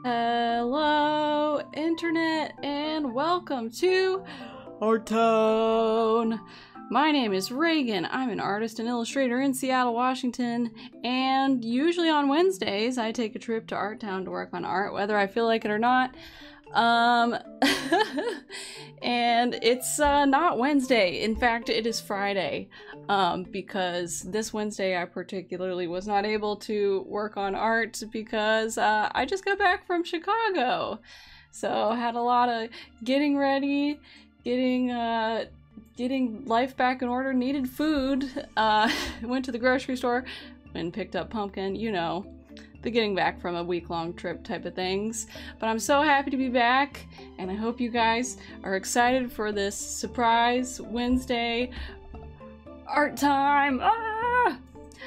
Hello, Internet, and welcome to our town. My name is Reagan. I'm an artist and illustrator in Seattle, Washington, and usually on Wednesdays I take a trip to Art Town to work on art, whether I feel like it or not. And it's not Wednesday. In fact, it is Friday, because this Wednesday I particularly was not able to work on art because I just got back from Chicago. So I had a lot of getting ready, getting life back in order, needed food, went to the grocery store and picked up pumpkin, you know, the getting back from a week-long trip type of things. But I'm so happy to be back, and I hope you guys are excited for this surprise Wednesday art time. Ah!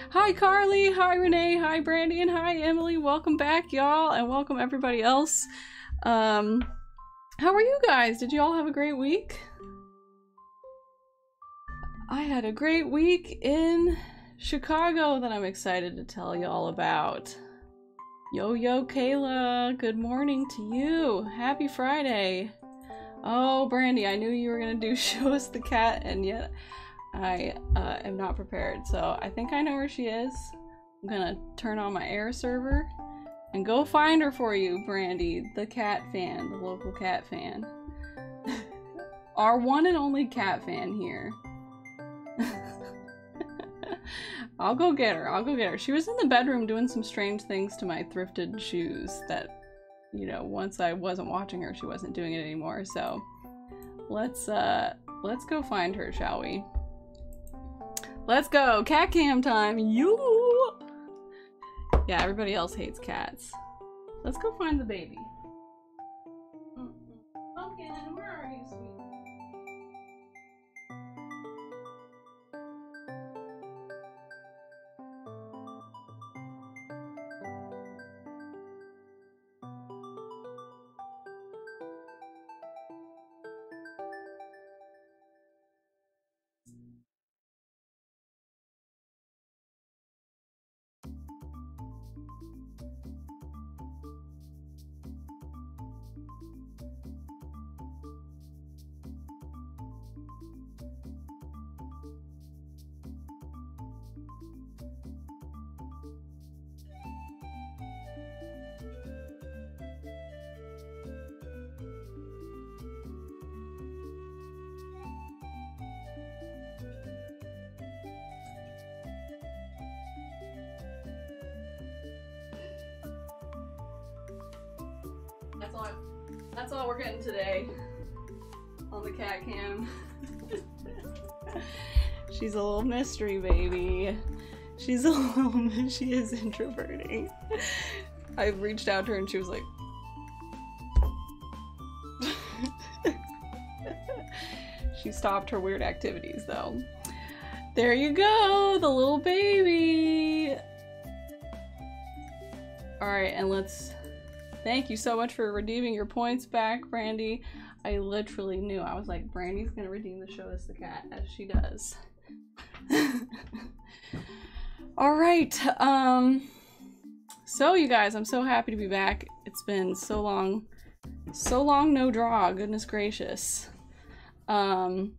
Hi Carly, hi Renee, hi Brandy, and hi Emily. Welcome back, y'all, and welcome everybody else. How are you guys? Did you all have a great week? I had a great week in Chicago that I'm excited to tell y'all about. Yo, Kayla, good morning to you. Happy Friday. Oh, Brandy, I knew you were gonna do Show Us the Cat, and yet I am not prepared. So I think I know where she is. I'm gonna turn on my air server and go find her for you, Brandy, the cat fan, the local cat fan. Our one and only cat fan here. I'll go get her. I'll go get her. She was in the bedroom doing some strange things to my thrifted shoes that, you know, once I wasn't watching her, she wasn't doing it anymore. So let's go find her, shall we? Let's go. Cat cam time. You. Yeah, everybody else hates cats. Let's go find the baby. Pumpkin, where are you, sweetie? That's all we're getting today on the cat cam. She's a little mystery baby. She is introverting. I reached out to her and she was like, she stopped her weird activities though. There you go, the little baby. All right, and let's. Thank you so much for redeeming your points back, Brandy. I literally knew. I was like, Brandy's gonna redeem the Show Us the Cat, as she does. All right. So you guys, I'm so happy to be back. It's been so long no draw. Goodness gracious. And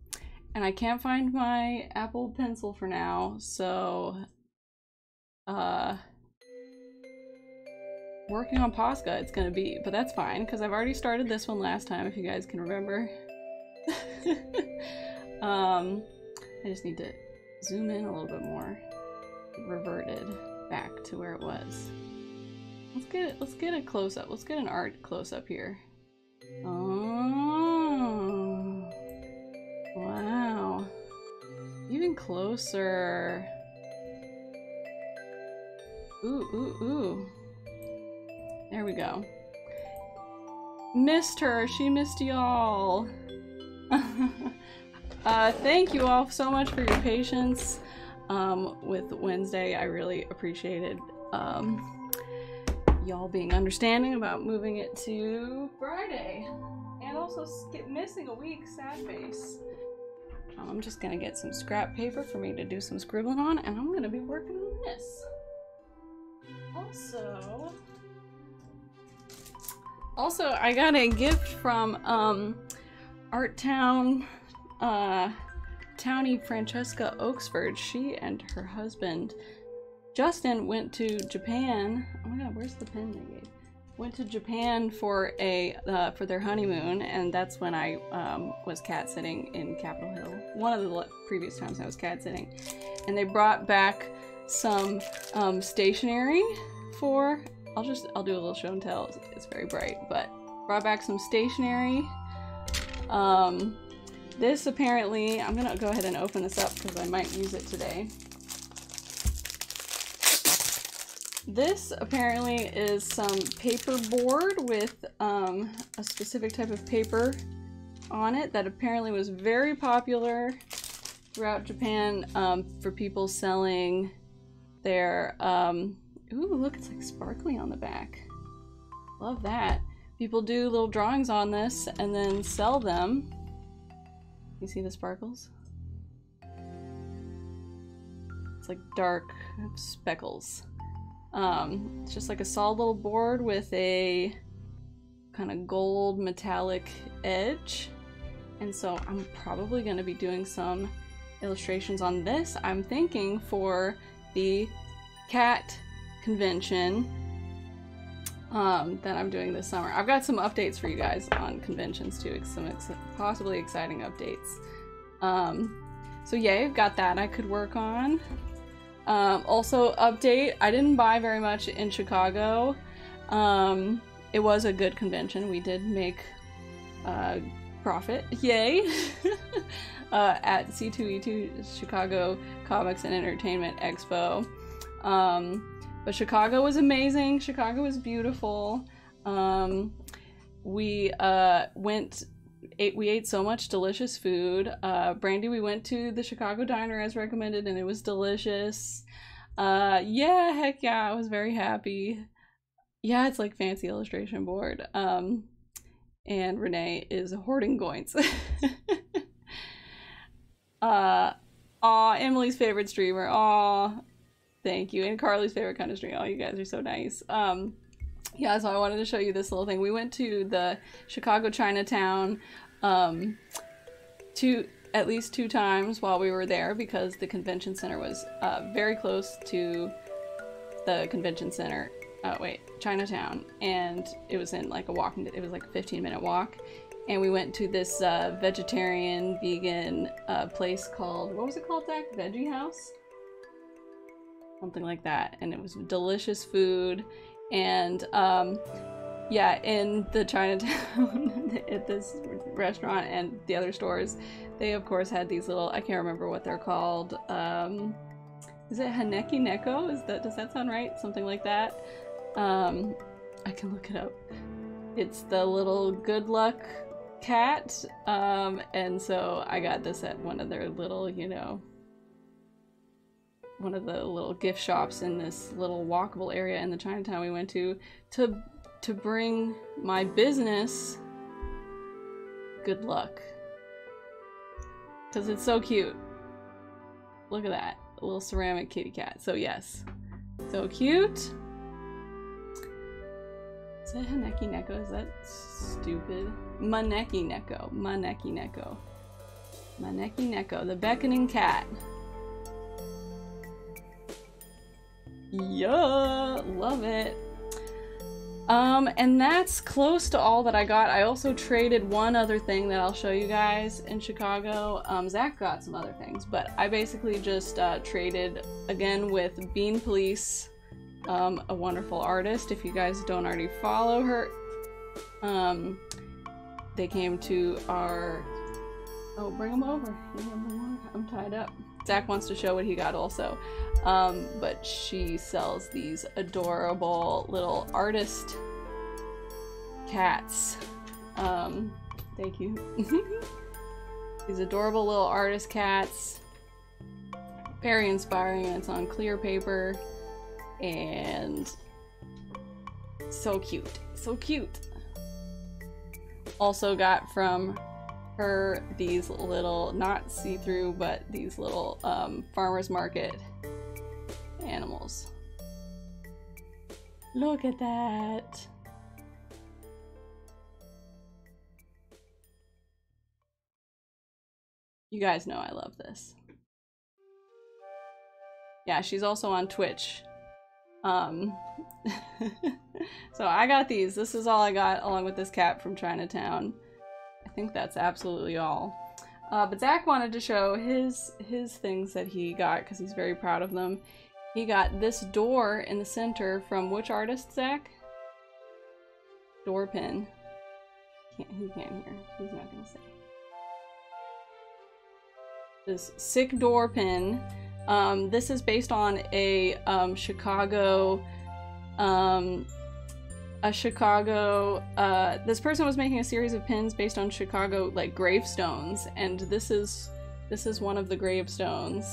I can't find my Apple Pencil for now, so working on POSCA it's gonna be, but that's fine because I've already started this one last time, if you guys can remember. I just need to zoom in a little bit more. Reverted back to where it was. Let's get a close-up. Let's get an art close-up here. Oh, wow, even closer. Ooh. There we go. Missed her. She missed y'all. Thank you all so much for your patience with Wednesday. I really appreciated y'all being understanding about moving it to Friday. And also missing a week, sad face. I'm just gonna get some scrap paper for me to do some scribbling on, and I'm gonna be working on this. Also, Also, I got a gift from Art Town Townie Francesca Oaksford. She and her husband Justin went to Japan. Oh my god, where's the pen they gave? Went to Japan for for their honeymoon, and that's when I was cat sitting in Capitol Hill. One of the previous times I was cat sitting, and they brought back some stationery for. I'll do a little show and tell. It's very bright, but brought back some stationery. This apparently, I'm gonna go ahead and open this up because I might use it today. This apparently is some paper board with a specific type of paper on it that apparently was very popular throughout Japan for people selling their, ooh, look, it's like sparkly on the back. Love that. People do little drawings on this and then sell them. You see the sparkles? It's like dark speckles. It's just like a solid little board with a kind of gold metallic edge. And so I'm probably going to be doing some illustrations on this. I'm thinking for the cat convention that I'm doing this summer. I've got some updates for you guys on conventions too, some possibly exciting updates. So yay, I've got that I could work on. Also update, I didn't buy very much in Chicago. It was a good convention. We did make profit, yay, at C2E2 Chicago Comics and Entertainment Expo. But Chicago was amazing. Chicago was beautiful. We ate so much delicious food. Brandy, we went to the Chicago Diner as recommended, and it was delicious. Yeah, heck yeah, I was very happy. Yeah, it's like fancy illustration board. And Renee is hoarding coins. Aw, Emily's favorite streamer. Aw, thank you. And Carly's favorite kind of streamer. Oh, you guys are so nice. Yeah, so I wanted to show you this little thing. We went to the Chicago Chinatown at least 2 times while we were there because the convention center was very close to the convention center. Chinatown, and it was in like a walking. It was like a 15-minute walk, and we went to this vegetarian, vegan place called, what was it called, Zach? Veggie House, something like that, and it was delicious food. And yeah, in the Chinatown at this restaurant and the other stores, they of course had these little, I can't remember what they're called. Is it Haneki Neko? Does that sound right? Something like that. I can look it up. It's the little good luck cat. And so I got this at one of their little, you know, one of the little gift shops in this little walkable area in the Chinatown we went to bring my business good luck. Because it's so cute. Look at that. A little ceramic kitty cat. So yes. So cute. Is that Haneki Neko? Is that stupid? Maneki Neko. Maneki Neko. Maneki Neko. The beckoning cat. Yeah, love it. And that's close to all that I got. I also traded one other thing that I'll show you guys in Chicago. Zach got some other things, but I basically just traded again with Bean Police, a wonderful artist. If you guys don't already follow her, they came to our, oh, bring them over. I'm tied up. Zach wants to show what he got also. But she sells these adorable little artist cats. Thank you. These adorable little artist cats. Very inspiring, and it's on clear paper. And so cute. So cute. Also got from her these little, not see-through, but these little farmer's market animals. Look at that. You guys know I love this. Yeah, she's also on Twitch. So I got these. This is all I got along with this cat from Chinatown. I think that's absolutely all. But Zach wanted to show his things that he got because he's very proud of them. He got this door in the center from which artist, Zach? Door pin. He can't hear. He's not gonna say. This sick door pin. This is based on a Chicago, this person was making a series of pins based on Chicago, like, gravestones, and this is one of the gravestones.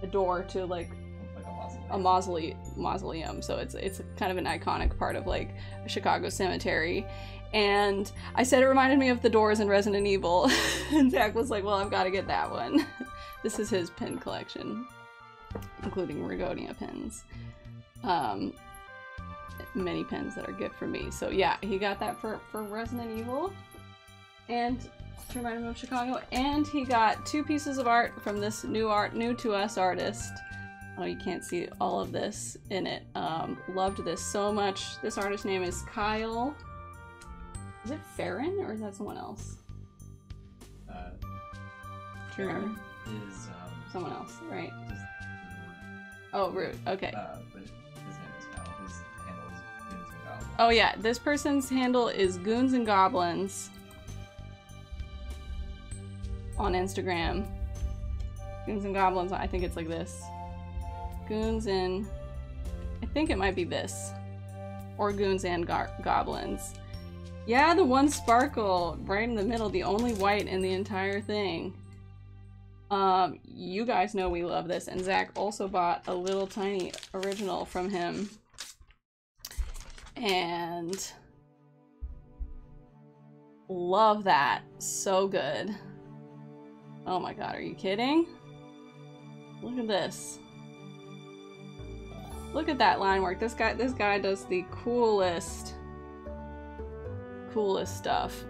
The door to, like a mausoleum, so it's kind of an iconic part of, like, a Chicago cemetery. And I said it reminded me of the doors in Resident Evil, and Zach was like, well, I've got to get that one. This is his pin collection, including Rigonia pins. Many pins that are gift for me. So yeah, he got that for Resident Evil, and to remind him of Chicago, and he got 2 pieces of art from this new to us artist. Oh, you can't see all of this in it. Loved this so much. This artist's name is Kyle. Is it Ferns or is that someone else? Do you remember? Is someone else, right? Oh, rude. Okay. But his name is Kyle. His handle is Goons and Goblins. Oh yeah, this person's handle is Goons and Goblins on Instagram. Goons and Goblins. I think it's like this. Goons and I think it might be this, or Goons and Goblins. Yeah, the one sparkle right in the middle, the only white in the entire thing. You guys know we love this, and Zach also bought a little tiny original from him. And love that. So good. Oh my god, are you kidding? Look at this. Look at that line work. This guy does the coolest stuff.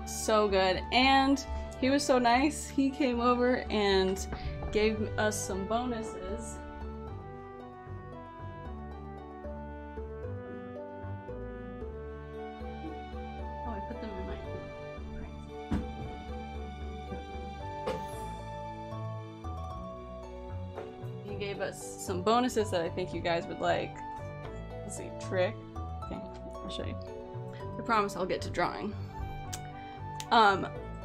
So good. And he was so nice, he came over and gave us some bonuses. Oh, I put them in my crates. He gave us some bonuses that I think you guys would like. Let's see, trick. Okay, I'll show you. I promise I'll get to drawing.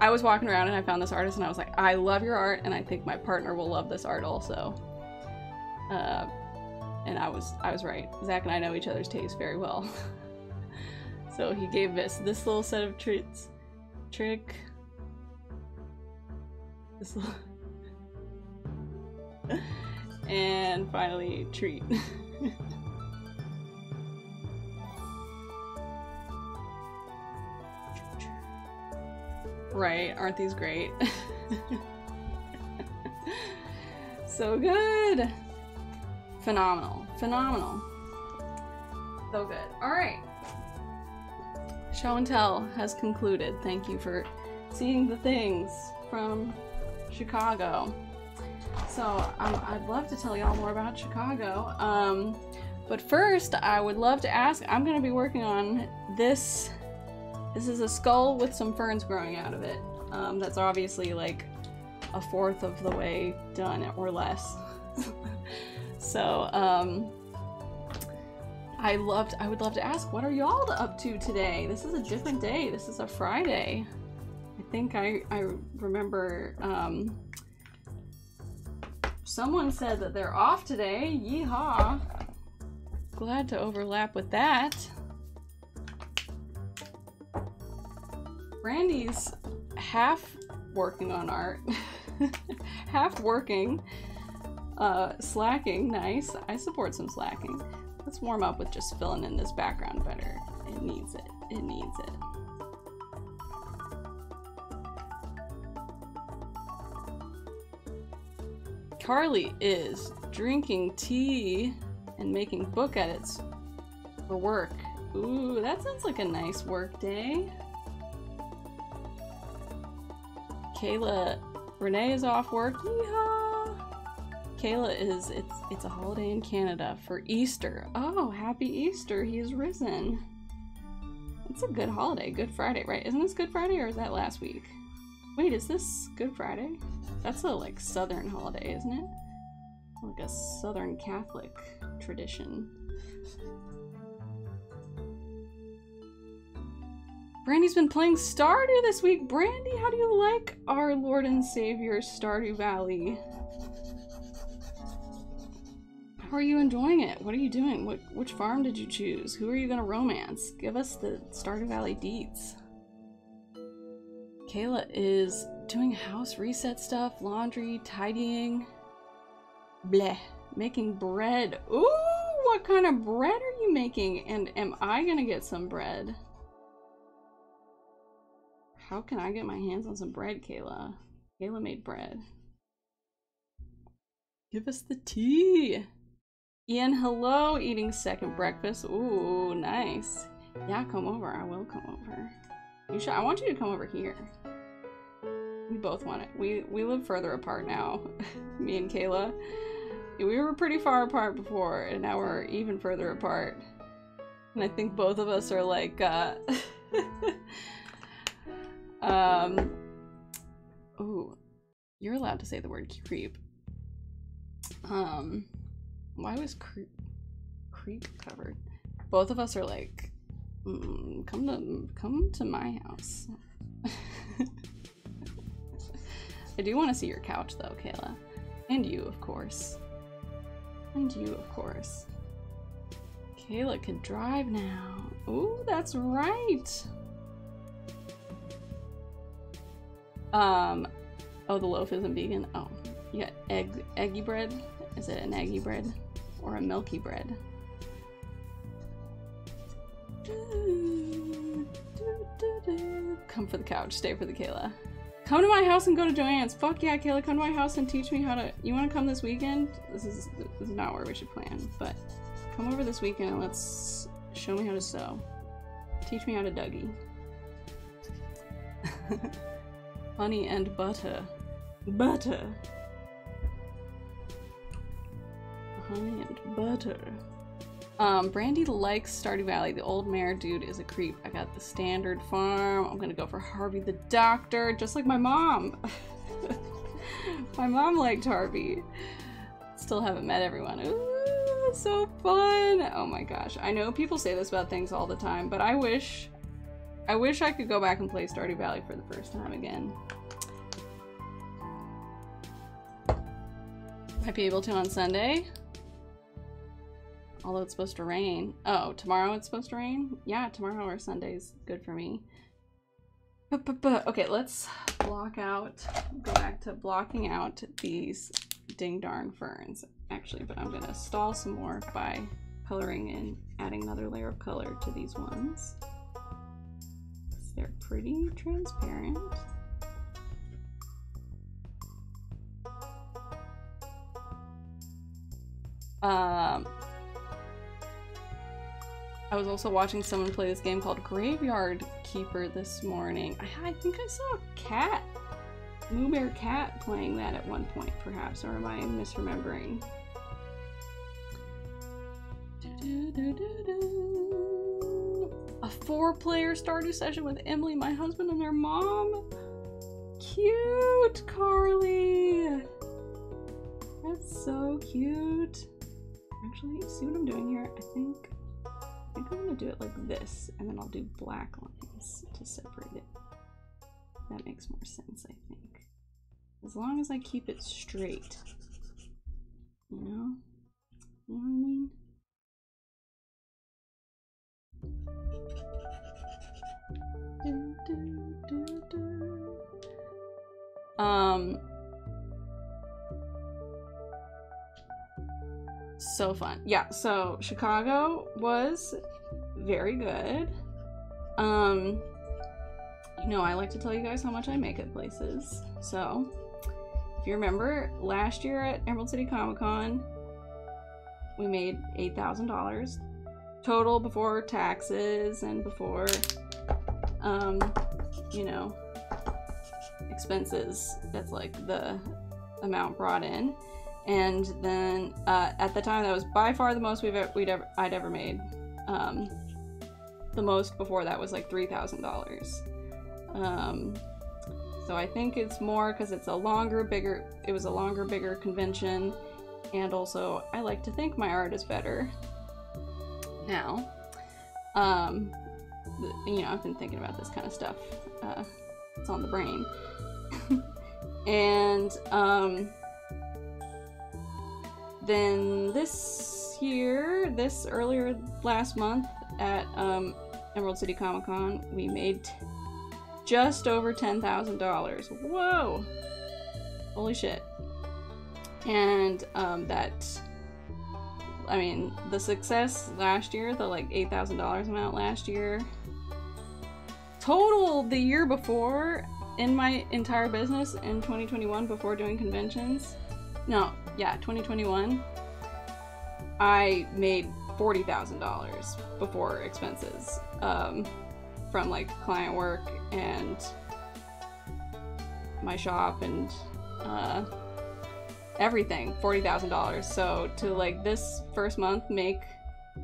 I was walking around and I found this artist and I was like, I love your art and I think my partner will love this art also. And I was right. Zach and I know each other's taste very well. So he gave us this little set of treats. Trick. This little and finally treat. Right, aren't these great? So good. Phenomenal. Phenomenal. So good. Alright. Show and tell has concluded. Thank you for seeing the things from Chicago. So I'd love to tell y'all more about Chicago. But first I would love to ask, I'm going to be working on this. This is a skull with some ferns growing out of it. That's obviously like a fourth of the way done or less. So I would love to ask, what are y'all up to today? This is a different day. This is a Friday. I think I remember someone said that they're off today. Yeehaw. Glad to overlap with that. Brandy's half working on art. Half working. Slacking. Nice. I support some slacking. Let's warm up with just filling in this background better. It needs it. It needs it. Carly is drinking tea and making book edits for work. Ooh, that sounds like a nice work day. Kayla, Renee is off work. Yeehaw! Kayla is, it's a holiday in Canada for Easter. Oh, happy Easter, he is risen. It's a good holiday, Good Friday, right? Isn't this Good Friday or is that last week? Wait, is this Good Friday? That's a like Southern holiday, isn't it? Like a Southern Catholic tradition. Brandy's been playing Stardew this week. Brandy, how do you like our Lord and Savior Stardew Valley? How are you enjoying it? What are you doing? Which farm did you choose? Who are you gonna romance? Give us the Stardew Valley deets. Kayla is doing house reset stuff, laundry, tidying. Bleh. Making bread. Ooh, what kind of bread are you making? And am I gonna get some bread? How can I get my hands on some bread, Kayla? Kayla made bread. Give us the tea. Ian, hello, eating second breakfast. Ooh, nice. Yeah, come over. I will come over. You should. I want you to come over here. We both want it. We live further apart now. Me and Kayla. We were pretty far apart before, and now we're even further apart. And I think both of us are like, ooh, you're allowed to say the word creep. Why was creep covered? Both of us are like, come to my house. I do want to see your couch though, Kayla. And you, of course. And you, of course. Kayla can drive now. Ooh, that's right. Oh, the loaf isn't vegan? Oh, you got eggy bread? Is it an eggy bread? Or a milky bread? Come for the couch, stay for the Kayla. Come to my house and go to Joanne's. Fuck yeah, Kayla, come to my house and teach me how to... You want to come this weekend? This is not where we should plan, but come over this weekend and let's show me how to sew. Teach me how to Dougie. Honey and butter. Butter. Honey and butter. Brandy likes Stardew Valley. The old mare dude is a creep. I got the standard farm. I'm gonna go for Harvey the doctor, just like my mom. My mom liked Harvey. Still haven't met everyone. Ooh, so fun. Oh my gosh. I know people say this about things all the time, but I wish I could go back and play Stardew Valley for the first time again. Might be able to on Sunday. Although it's supposed to rain. Oh, tomorrow it's supposed to rain? Yeah, tomorrow or Sunday's good for me. Okay, let's block out, go back to blocking out these ding darn ferns. Actually, but I'm gonna stall some more by coloring and adding another layer of color to these ones. They're pretty transparent. I was also watching someone play this game called Graveyard Keeper this morning. I think I saw a cat, Moo Bear Cat, playing that at one point, perhaps, or am I misremembering? A 4-player Stardew session with Emily, my husband, and their mom. Cute, Carly. That's so cute. Actually, see what I'm doing here? I think I'm gonna do it like this, and then I'll do black lines to separate it. That makes more sense, I think. As long as I keep it straight. You know? You know what I mean? So fun. Yeah, so Chicago was very good. You know, I like to tell you guys how much I make at places. So, if you remember, last year at Emerald City Comic Con, we made $8,000 total before taxes and before, you know, expenses. That's like the amount brought in. And then at the time, that was by far the most I'd ever made. The most before that was like $3,000. So I think it's more because it's a longer, bigger. It was a longer, bigger convention, and also I like to think my art is better now. You know, I've been thinking about this kind of stuff. It's on the brain. And then earlier last month at Emerald City Comic Con, we made just over $10,000. Whoa! Holy shit. And I mean, the success last year, the like $8,000 amount last year, total the year before in my entire business in 2021 before doing conventions, 2021, I made $40,000 before expenses, from like client work and my shop and everything. $40,000. So to like this first month make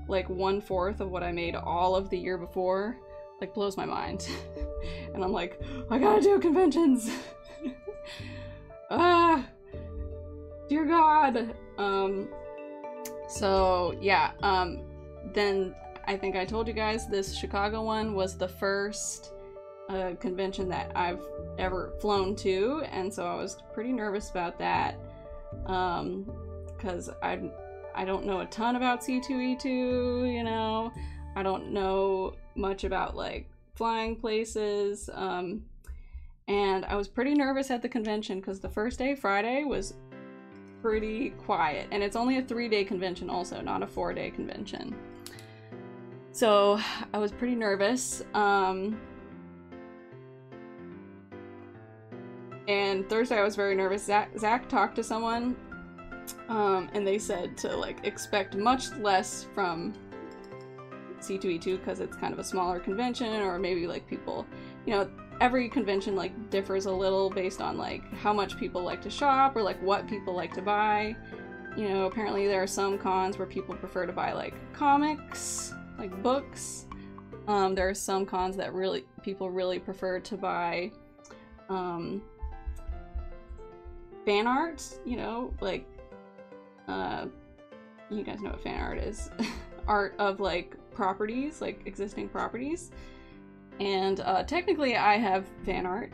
like 1/4 of what I made all of the year before, like, blows my mind. And I'm like, I gotta do conventions. Dear God. So yeah, then I think I told you guys this Chicago one was the first convention that I've ever flown to, and so I was pretty nervous about that, because I don't know a ton about C2E2, you know, I don't know much about like flying places, and I was pretty nervous at the convention because the first day, Friday, was pretty quiet, and it's only a 3-day convention also, not a 4-day convention. So I was pretty nervous, and Thursday I was very nervous. Zach talked to someone, and they said to like expect much less from C2E2 because it's kind of a smaller convention, or maybe like people, you know, every convention like differs a little based on like how much people like to shop or like what people like to buy. You know, apparently there are some cons where people prefer to buy like comics, like books. There are some cons that people really prefer to buy fan art, you know, like you guys know what fan art is. Art of like properties, like existing properties. And technically I have fan art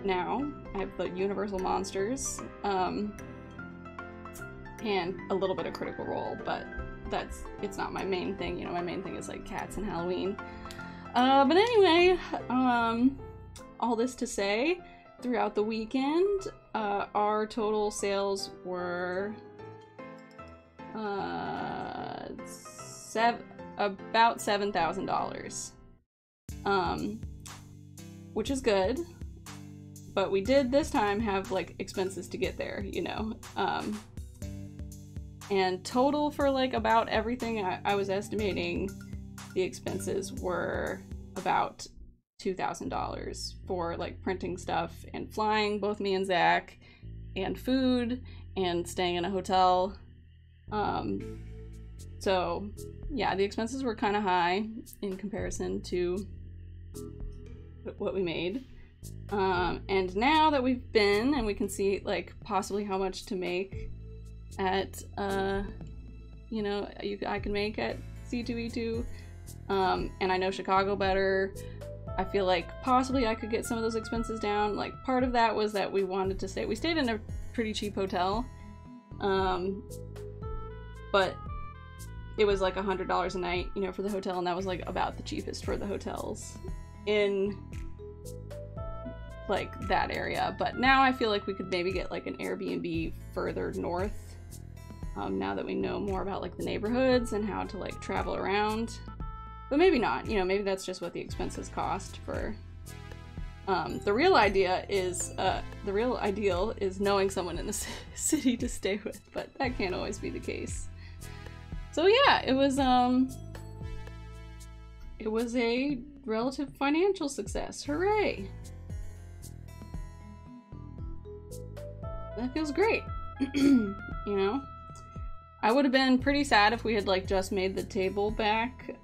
now. I have the Universal Monsters, and a little bit of Critical Role, but it's not my main thing, you know. My main thing is like cats and Halloween. But anyway, all this to say, throughout the weekend, our total sales were about $7,000, which is good, but we did this time have like expenses to get there, you know. And total for like about everything, I was estimating the expenses were about $2,000 for like printing stuff and flying, both me and Zach, and food and staying in a hotel. So yeah, the expenses were kind of high in comparison to what we made. And now that we've been and we can see like possibly how much to make at you know, I can make at C2E2, and I know Chicago better. I feel like possibly I could get some of those expenses down. Like, part of that was that we wanted to we stayed in a pretty cheap hotel, but it was like $100 a night, you know, for the hotel, and that was like about the cheapest for the hotels in like that area. But now I feel like we could maybe get like an Airbnb further north, now that we know more about like the neighborhoods and how to like travel around. But maybe not, you know, maybe that's just what the expenses cost for. The real ideal is knowing someone in the city to stay with, but that can't always be the case. So yeah, it was a relative financial success. Hooray! that feels great. You know? I would have been pretty sad if we had like just made the table back,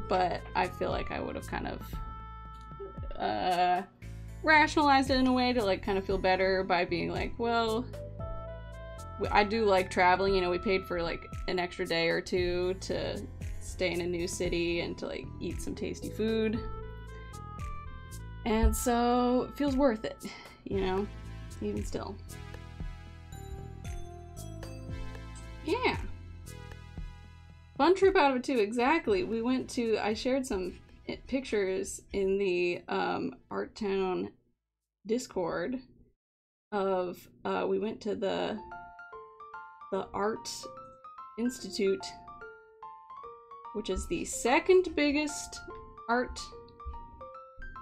but I feel like I would have kind of rationalized it in a way to like kind of feel better by being like, well, I do like traveling, you know, we paid for like an extra day or two to stay in a new city and to like eat some tasty food. And so it feels worth it, you know, even still. Yeah. Fun trip out of it too, exactly. We went to, I shared some pictures in the Art Town Discord of, we went to the Art Institute, which is the second biggest art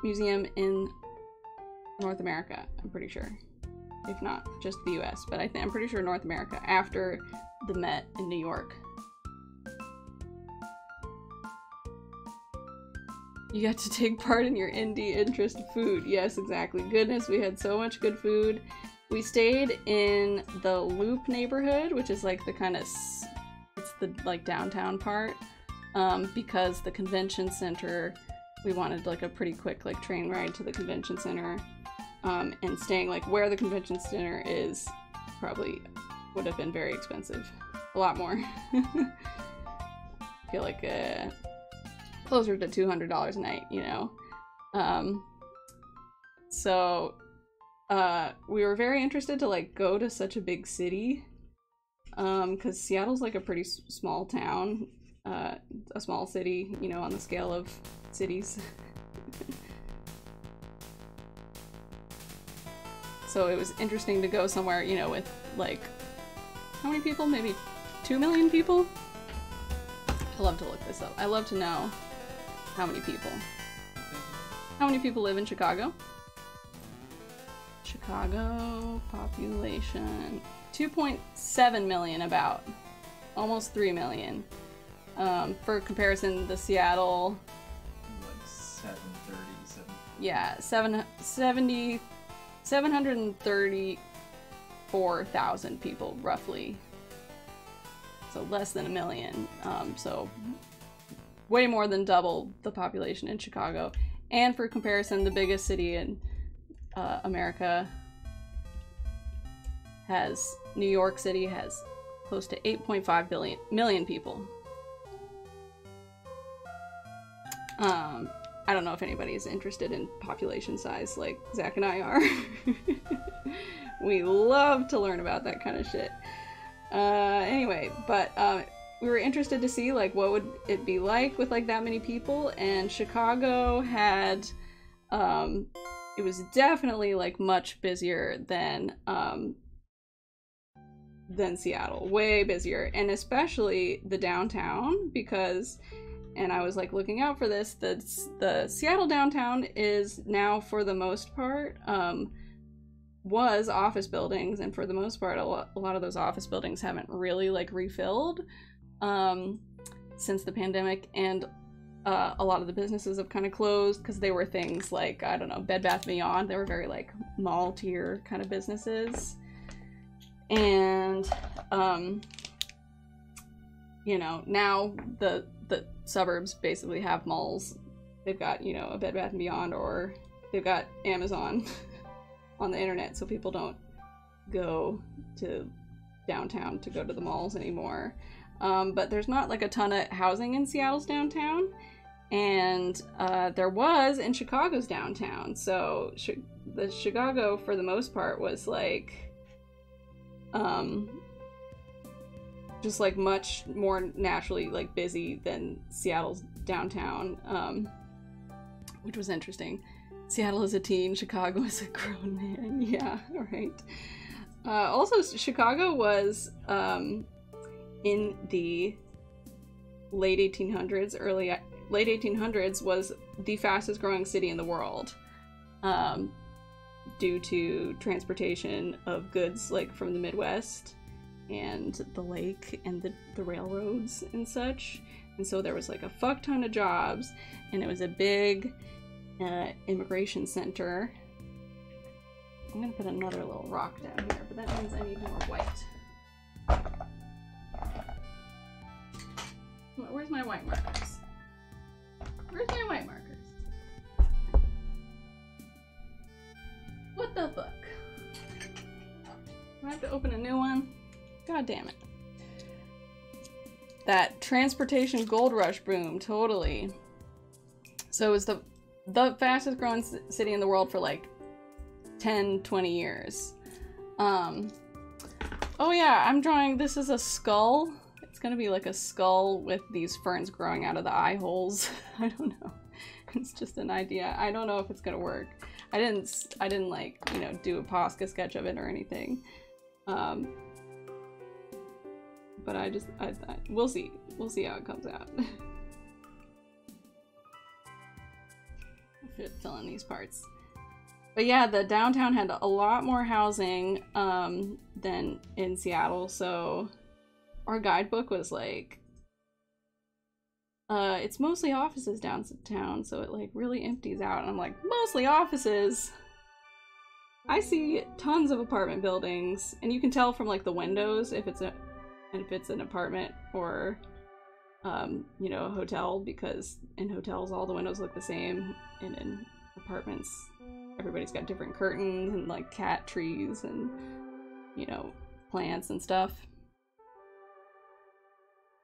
museum in North America, I'm pretty sure. If not just the US, but I'm pretty sure North America, after the Met in New York. You got to take part in your indie interest food. Yes, exactly. Goodness, we had so much good food. We stayed in the Loop neighborhood, which is like the kind of, it's the like downtown part, because the convention center, we wanted like a pretty quick like train ride to the convention center, and staying like where the convention center is probably would have been very expensive. A lot more. I feel like closer to $200 a night, you know? So we were very interested to like go to such a big city, because Seattle's like a pretty small town, a small city, you know, on the scale of cities. So it was interesting to go somewhere, you know, with like, how many people? Maybe 2 million people? I love to look this up. I love to know how many people. How many people live in Chicago? Chicago population, 2.7 million about. Almost 3 million. For comparison, the Seattle... Like 730, yeah, 734,000 people, roughly. So less than a million. So way more than double the population in Chicago. And for comparison, the biggest city in America has, New York City has close to 8.5 million people. I don't know if anybody is interested in population size like Zach and I are. We love to learn about that kind of shit. Anyway, but we were interested to see like what would it be like with like that many people, and Chicago had it was definitely like much busier than Seattle, way busier, and especially the downtown, because, and I was like looking out for this, the Seattle downtown is now for the most part was office buildings, and for the most part a lot of those office buildings haven't really like refilled since the pandemic, and a lot of the businesses have kind of closed because they were things like, I don't know, Bed Bath & Beyond. They were very like mall tier kind of businesses, and you know, now the suburbs basically have malls. They've got, you know, a Bed Bath & Beyond, or they've got Amazon on the internet, so people don't go to downtown to go to the malls anymore. But there's not like a ton of housing in Seattle's downtown, and there was in Chicago's downtown. So the Chicago, for the most part, was like just like much more naturally like busy than Seattle's downtown, which was interesting. Seattle is a teen, Chicago is a grown man. Yeah, right. Also, Chicago was in the late 1800s, late 1800s, was the fastest growing city in the world, due to transportation of goods like from the Midwest and the lake and the railroads and such. And so there was like a fuck ton of jobs, and it was a big immigration center. I'm gonna put another little rock down here, but that means I need more white. Where's my white markers? Where's my white markers? What the fuck? Do I have to open a new one? God damn it. That transportation gold rush boom, totally. So it was the fastest growing city in the world for like 10, 20 years. Oh yeah, I'm drawing, this is a skull. It's gonna be like a skull with these ferns growing out of the eye holes. I don't know. It's just an idea. I don't know if it's gonna work. I didn't like, you know, do a POSCA sketch of it or anything. But we'll see. We'll see how it comes out. I should fill in these parts. But yeah, the downtown had a lot more housing than in Seattle, so our guidebook was like, it's mostly offices downtown, so it like really empties out. And I'm like, mostly offices? I see tons of apartment buildings, and you can tell from like the windows if it's an apartment or you know, a hotel, because in hotels all the windows look the same, and in apartments everybody's got different curtains and like cat trees and, you know, plants and stuff.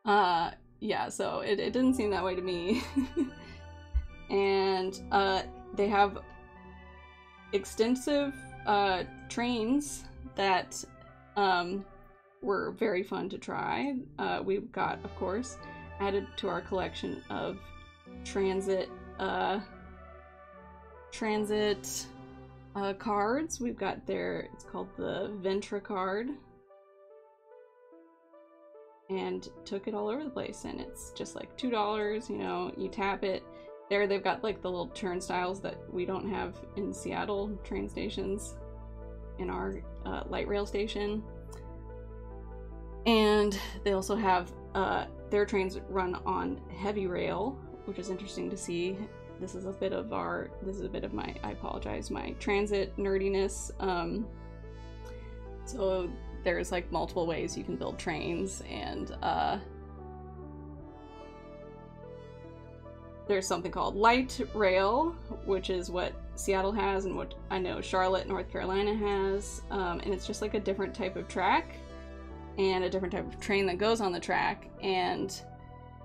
Yeah, so it didn't seem that way to me. And they have extensive trains that were very fun to try. We've got, of course, added to our collection of transit cards. We've got it's called the Ventra card, and took it all over the place, and it's just like $2, you know, you tap it. There they've got like the little turnstiles that we don't have in Seattle train stations in our light rail station. And they also have their trains run on heavy rail, which is interesting to see. This is a bit of my, I apologize, my transit nerdiness. So there's like multiple ways you can build trains, and there's something called light rail, which is what Seattle has and what I know Charlotte, North Carolina has, and it's just like a different type of track and a different type of train that goes on the track. And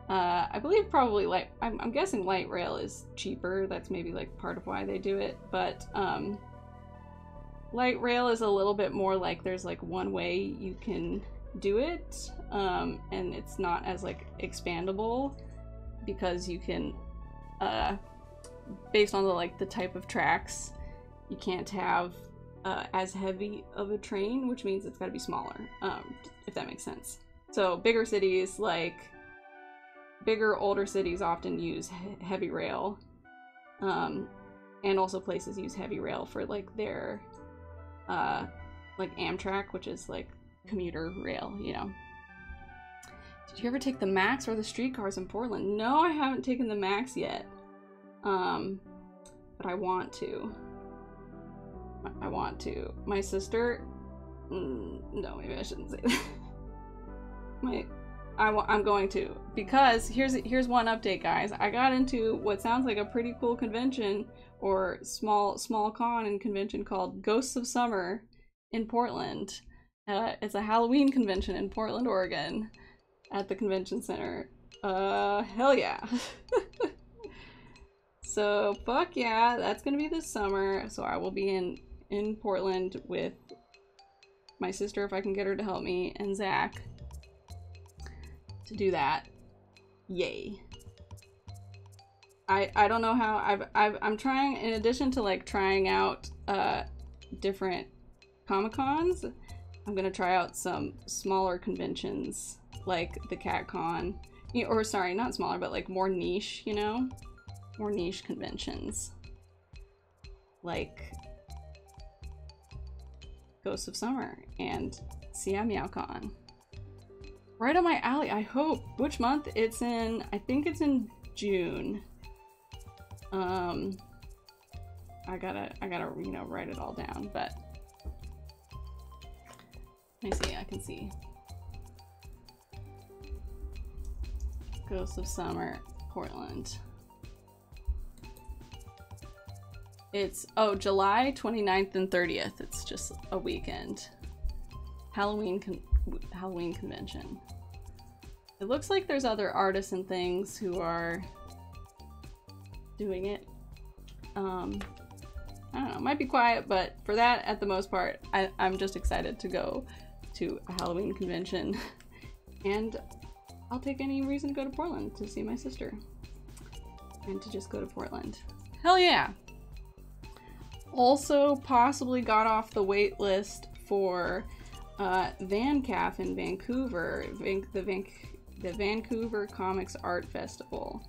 I believe probably I'm guessing light rail is cheaper. That's maybe like part of why they do it, but light rail is a little bit more like there's like one way you can do it, and it's not as like expandable, because you can based on the type of tracks, you can't have as heavy of a train, which means it's got to be smaller, if that makes sense. So bigger cities, like bigger older cities, often use heavy rail, and also places use heavy rail for like their like Amtrak, which is like commuter rail, you know. Did you ever take the Max or the streetcars in Portland? No, I haven't taken the Max yet, but I want to. My sister, no, maybe I shouldn't say that. I'm going to, because here's one update, guys. I got into what sounds like a pretty cool convention, or small con and convention, called Ghosts of Summer in Portland. It's a Halloween convention in Portland, Oregon, at the convention center. Hell yeah. So fuck yeah, that's gonna be this summer. So I will be in Portland with my sister, if I can get her to help me, and Zach, to do that. Yay. I don't know how I'm trying, in addition to like trying out different Comic-Cons, I'm gonna try out some smaller conventions like the CatCon, or sorry, not smaller, but like more niche, you know, more niche conventions like Ghosts of Summer and SeaMeowCon. Right on my alley, I hope. Which month? It's in, I think it's in June. I gotta, you know, write it all down, but Let me see, I can see. Ghosts of Summer, Portland. It's, oh, July 29th and 30th. It's just a weekend. Halloween convention. It looks like there's other artists and things who are doing it. I don't know, it might be quiet, but for that, at the most part, I'm just excited to go to a Halloween convention. And I'll take any reason to go to Portland to see my sister. And to just go to Portland. Hell yeah! Also possibly got off the wait list for VanCaf in Vancouver, the Vancouver Comics Art Festival,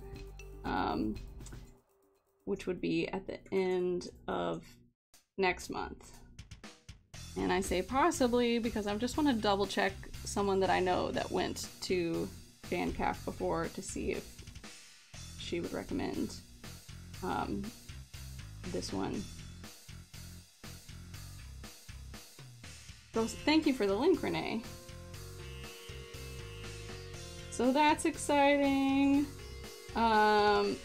which would be at the end of next month. And I say possibly because I just want to double check someone that I know that went to VanCaf before to see if she would recommend this one. So thank you for the link, Renee. So that's exciting. I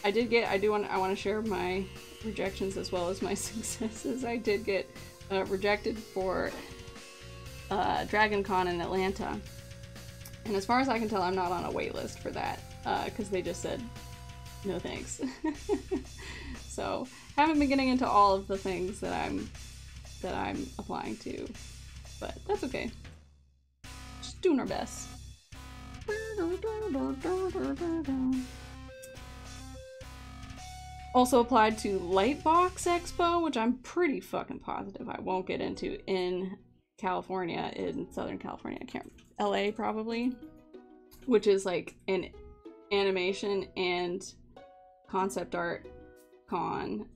want to share my rejections as well as my successes. I did get rejected for Dragon Con in Atlanta. And as far as I can tell, I'm not on a wait list for that, because they just said, no thanks. So, haven't been getting into all of the things that I'm applying to, but that's okay. Just doing our best. Also applied to Lightbox Expo, which I'm pretty fucking positive I won't get into in California, in Southern California. I can't, LA probably, which is like an animation and concept art con.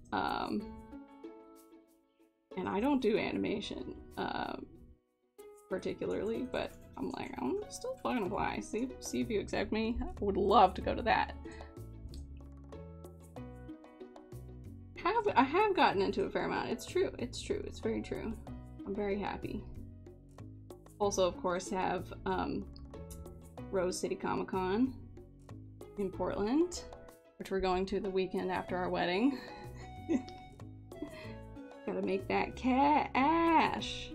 And I don't do animation particularly, but I'm like, I'm still fucking apply. See if you accept me. I would love to go to that. I have gotten into a fair amount. It's true. It's true. It's very true. I'm very happy. Also, of course, have Rose City Comic Con in Portland, which we're going to the weekend after our wedding. Gotta make that cash.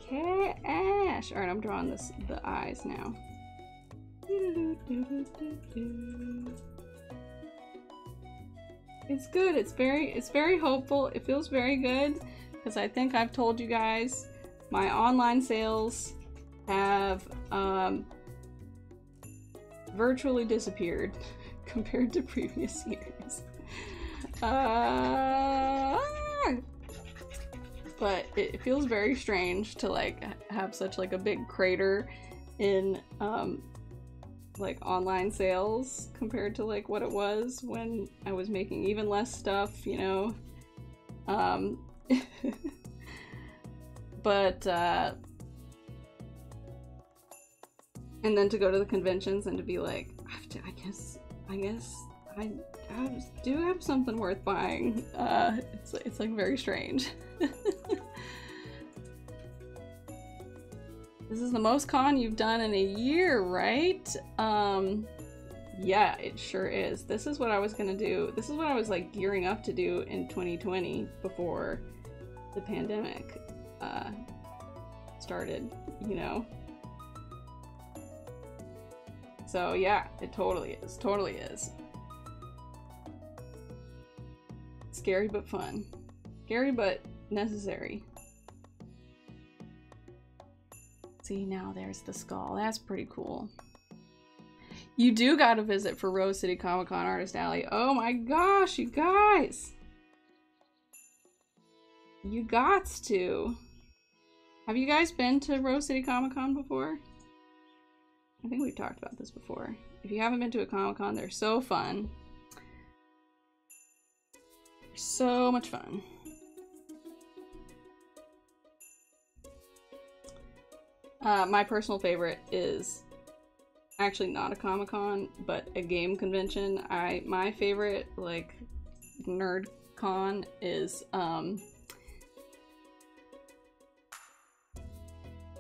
Cash. Alright, I'm drawing the eyes now. It's good. It's very hopeful. It feels very good because I think I've told you guys my online sales have virtually disappeared compared to previous years. But it feels very strange to like have such like a big crater in like online sales compared to like what it was when I was making even less stuff, you know. But and then to go to the conventions and to be like, I guess I do have something worth buying. It's like very strange. This is the most con you've done in a year, right? Yeah, it sure is. This is what I was gonna do. This is what I was like gearing up to do in 2020 before the pandemic started, you know? So yeah, it totally is. Totally is. Scary but fun. Scary but necessary. See, now there's the skull. That's pretty cool. You do gotta visit for Rose City Comic Con Artist Alley. Oh my gosh, you guys! You gots to. Have you guys been to Rose City Comic Con before? I think we've talked about this before. If you haven't been to a Comic Con, they're so fun. They're so much fun. My personal favorite is actually not a Comic-Con, but a game convention. My favorite, like, nerd con is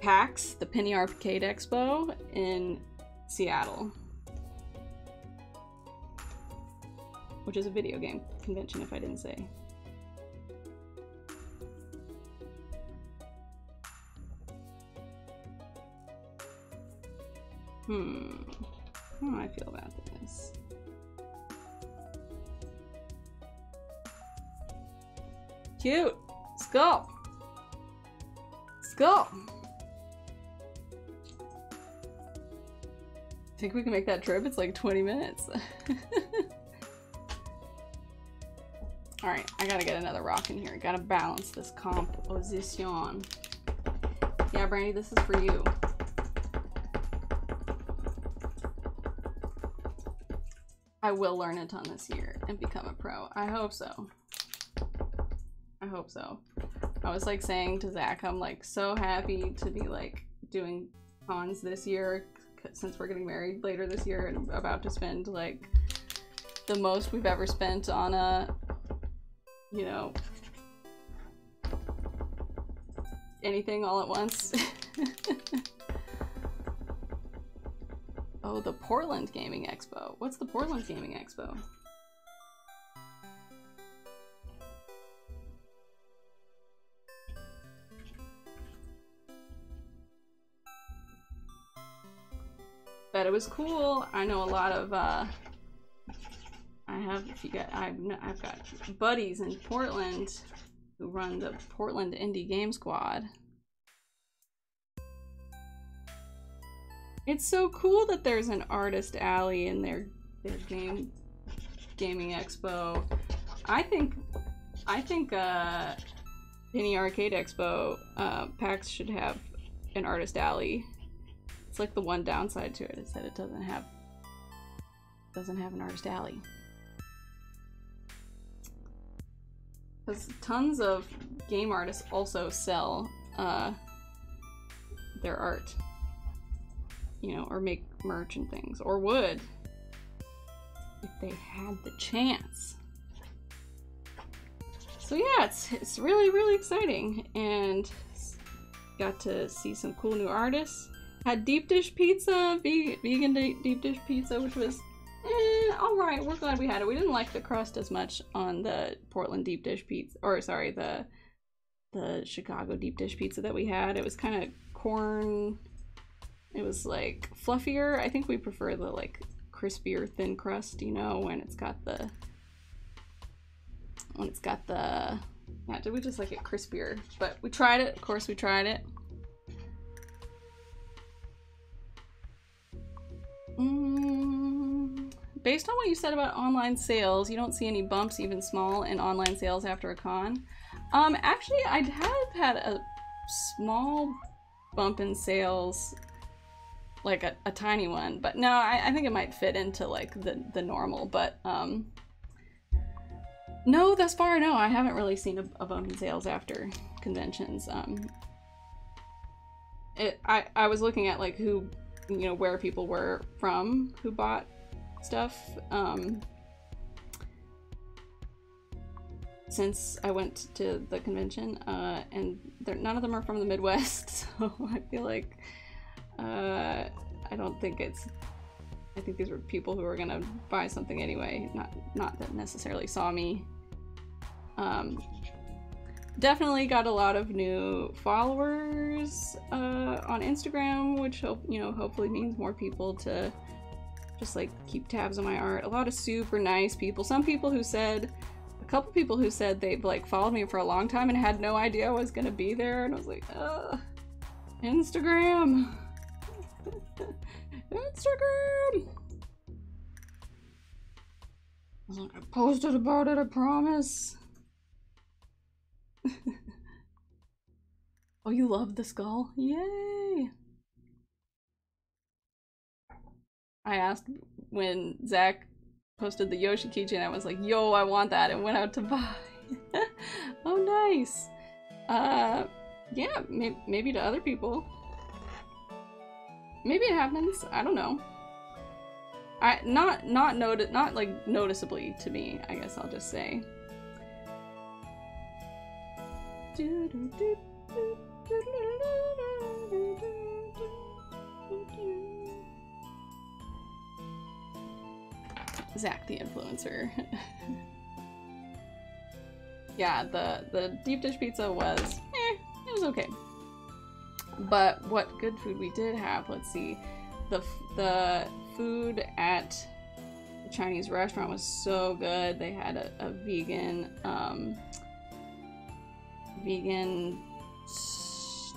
PAX, the Penny Arcade Expo in Seattle, which is a video game convention, if I didn't say. How do I feel about this? Cute! Let's go! Let's go! Think we can make that trip? It's like 20 minutes. Alright, I gotta get another rock in here. Gotta balance this composition. Yeah, Brandy, this is for you. I will learn a ton this year and become a pro. I hope so. I hope so. I was like saying to Zach, I'm like so happy to be like doing cons this year since we're getting married later this year and about to spend like the most we've ever spent on a, you know, anything all at once. Oh, the Portland Gaming Expo. What's the Portland Gaming Expo? Bet it was cool. I know a lot of I've got buddies in Portland who run the Portland Indie Game Squad. It's so cool that there's an artist alley in their gaming expo. I think Penny Arcade Expo, PAX should have an artist alley. It's like the one downside to it is that it doesn't have an artist alley. Because tons of game artists also sell their art, you know, or make merch and things, or would if they had the chance. So yeah, it's really, really exciting, and got to see some cool new artists. Had deep dish pizza, vegan deep dish pizza, which was alright. We're glad we had it. We didn't like the crust as much on the Portland deep dish pizza, or sorry, the Chicago deep dish pizza that we had. It was kind of corn. It was like fluffier. I think we prefer the like crispier thin crust, you know, when it's got the yeah, did we just like it crispier? But we tried it, of course we tried it. Based on what you said about online sales, you don't see any bumps, even small, in online sales after a con. Actually, I have had a small bump in sales, like a tiny one, but no, I think it might fit into like the normal, but no, thus far, no, I haven't really seen a bump in sales after conventions. I was looking at like who, you know, where people were from who bought stuff, since I went to the convention, and none of them are from the Midwest, so I feel like I don't think it's, I think these were people who were gonna buy something anyway, not that necessarily saw me. Definitely got a lot of new followers on Instagram, which hopefully means more people to just like keep tabs on my art. A lot of super nice people. A couple people who said they've like followed me for a long time and had no idea I was gonna be there, and I was like, Instagram. Instagram. I was like, I posted about it, I promise. Oh, you love the skull? Yay! I asked when Zach posted the Yoshi keychain, I was like, yo, I want that, and went out to buy. Oh, nice. Yeah, maybe to other people. Maybe it happens, I don't know. Not like noticeably to me, I guess I'll just say. Zach the influencer. Yeah, the deep dish pizza was, it was okay. But what good food we did have, let's see. The food at the Chinese restaurant was so good. They had a vegan, vegan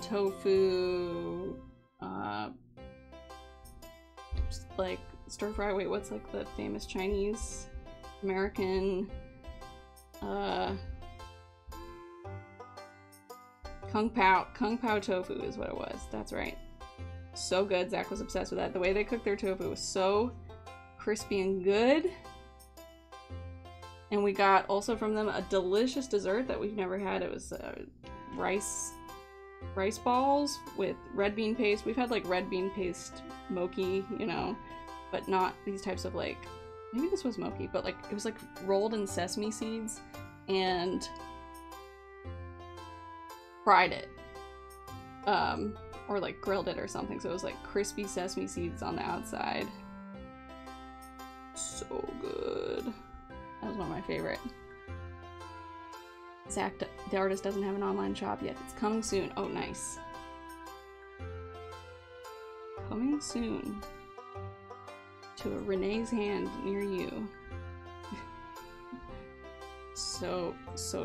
tofu, like stir fry. Wait, what's like the famous Chinese American Kung Pao tofu is what it was. That's right. So good. Zach was obsessed with that. The way they cooked their tofu was so crispy and good. And we got also from them a delicious dessert that we've never had. It was rice balls with red bean paste. We've had like red bean paste mochi, you know, but not these types of like, maybe this was mochi, but like it was like rolled in sesame seeds and fried it, or like grilled it or something, so it was like crispy sesame seeds on the outside. So good. That was one of my favorite. Zach, the artist, doesn't have an online shop yet. It's coming soon. Oh, nice. Coming soon to a Renee's hand near you. So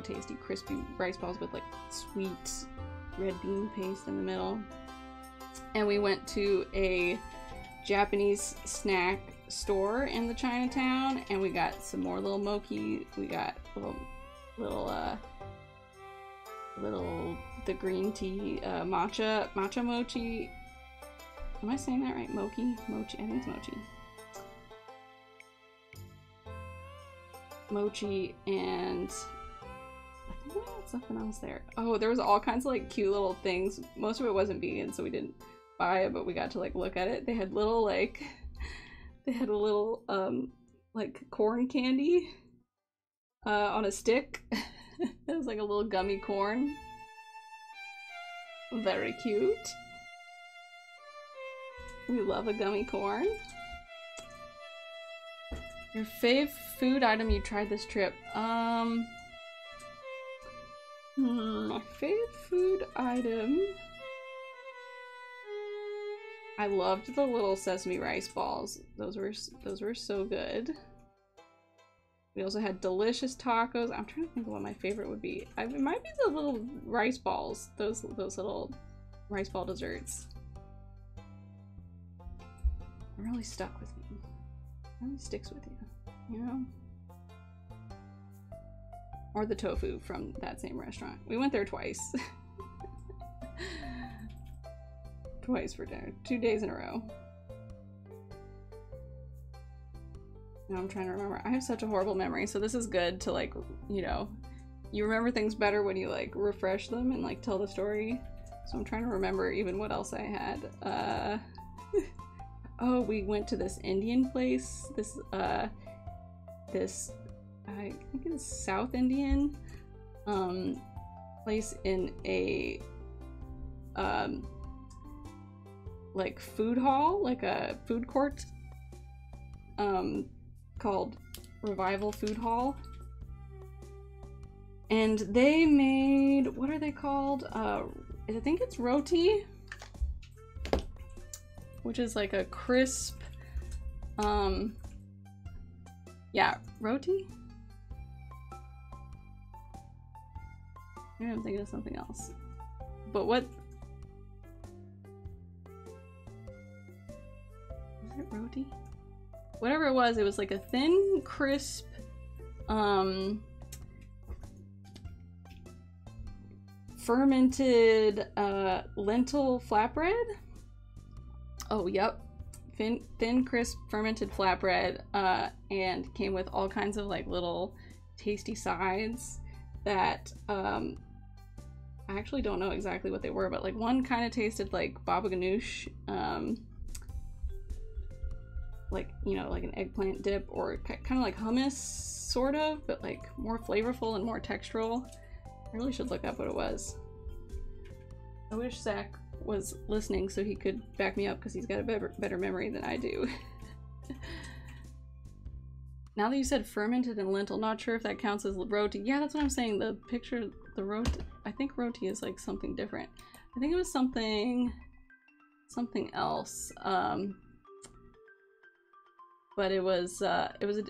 tasty. Crispy rice balls with like sweet red bean paste in the middle. And we went to a Japanese snack store in the Chinatown and we got some more little mochi. We got little the green tea matcha mochi. Am I saying that right? Mochi? I think it's mochi. Mochi, and I think we had something else there. Oh, there was all kinds of like cute little things. Most of it wasn't vegan, so we didn't buy it, but we got to like look at it. They had little like, they had a little like corn candy on a stick. It was like a little gummy corn. Very cute. We love a gummy corn. Your fave food item you tried this trip? My fave food item. I loved the little sesame rice balls. Those were so good. We also had delicious tacos. I'm trying to think of what my favorite would be. It might be the little rice balls. Those little rice ball desserts. It really stuck with me. It really sticks with you, you know? Or the tofu from that same restaurant. We went there twice. Twice for dinner. 2 days in a row. Now I'm trying to remember. I have such a horrible memory, so this is good to like, you know, you remember things better when you like refresh them and like tell the story. So I'm trying to remember even what else I had. Oh, we went to this Indian place. This I think it's South Indian place in a like food hall, like a food court, called Revival Food Hall. And they made, what are they called? I think it's roti, which is like a crisp, yeah, roti? Maybe I'm thinking of something else. But what? Was it roti? Whatever it was like a thin, crisp, fermented lentil flatbread. Oh, yep. Thin, crisp, fermented flatbread, and came with all kinds of like little tasty sides that I actually don't know exactly what they were, but like one kind of tasted like baba ganoush, like, you know, like an eggplant dip, or kind of like hummus, sort of, but like more flavorful and more textural. I really should look up what it was. I wish Zach was listening so he could back me up, because he's got a better memory than I do. Now that you said fermented and lentil, not sure if that counts as roti. Yeah, that's what I'm saying. The picture, the roti, I think roti is like something different. I think it was something else. But it was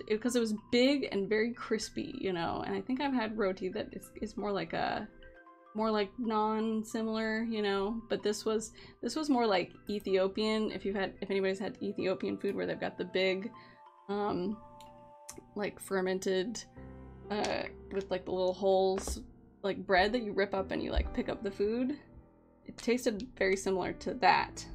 because it was big and very crispy, you know. And I think I've had roti that is more like non-similar, you know. But this was more like Ethiopian. If anybody's had Ethiopian food where they've got the big, like fermented, with like the little holes, like bread that you rip up and you like pick up the food. It tasted very similar to that.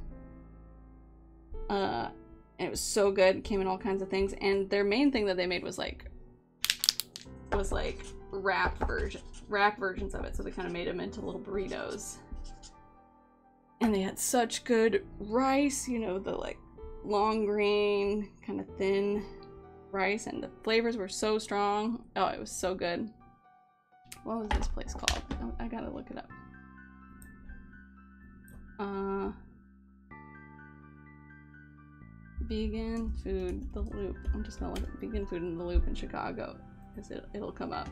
And it was so good. It came in all kinds of things. And their main thing that they made was like wrap versions of it. So they kind of made them into little burritos. And they had such good rice, you know, the like long grain, kind of thin rice, and the flavors were so strong. Oh, it was so good. What was this place called? I gotta look it up. Vegan food, the Loop. I'm just gonna look at vegan food in the Loop in Chicago, because it'll come up.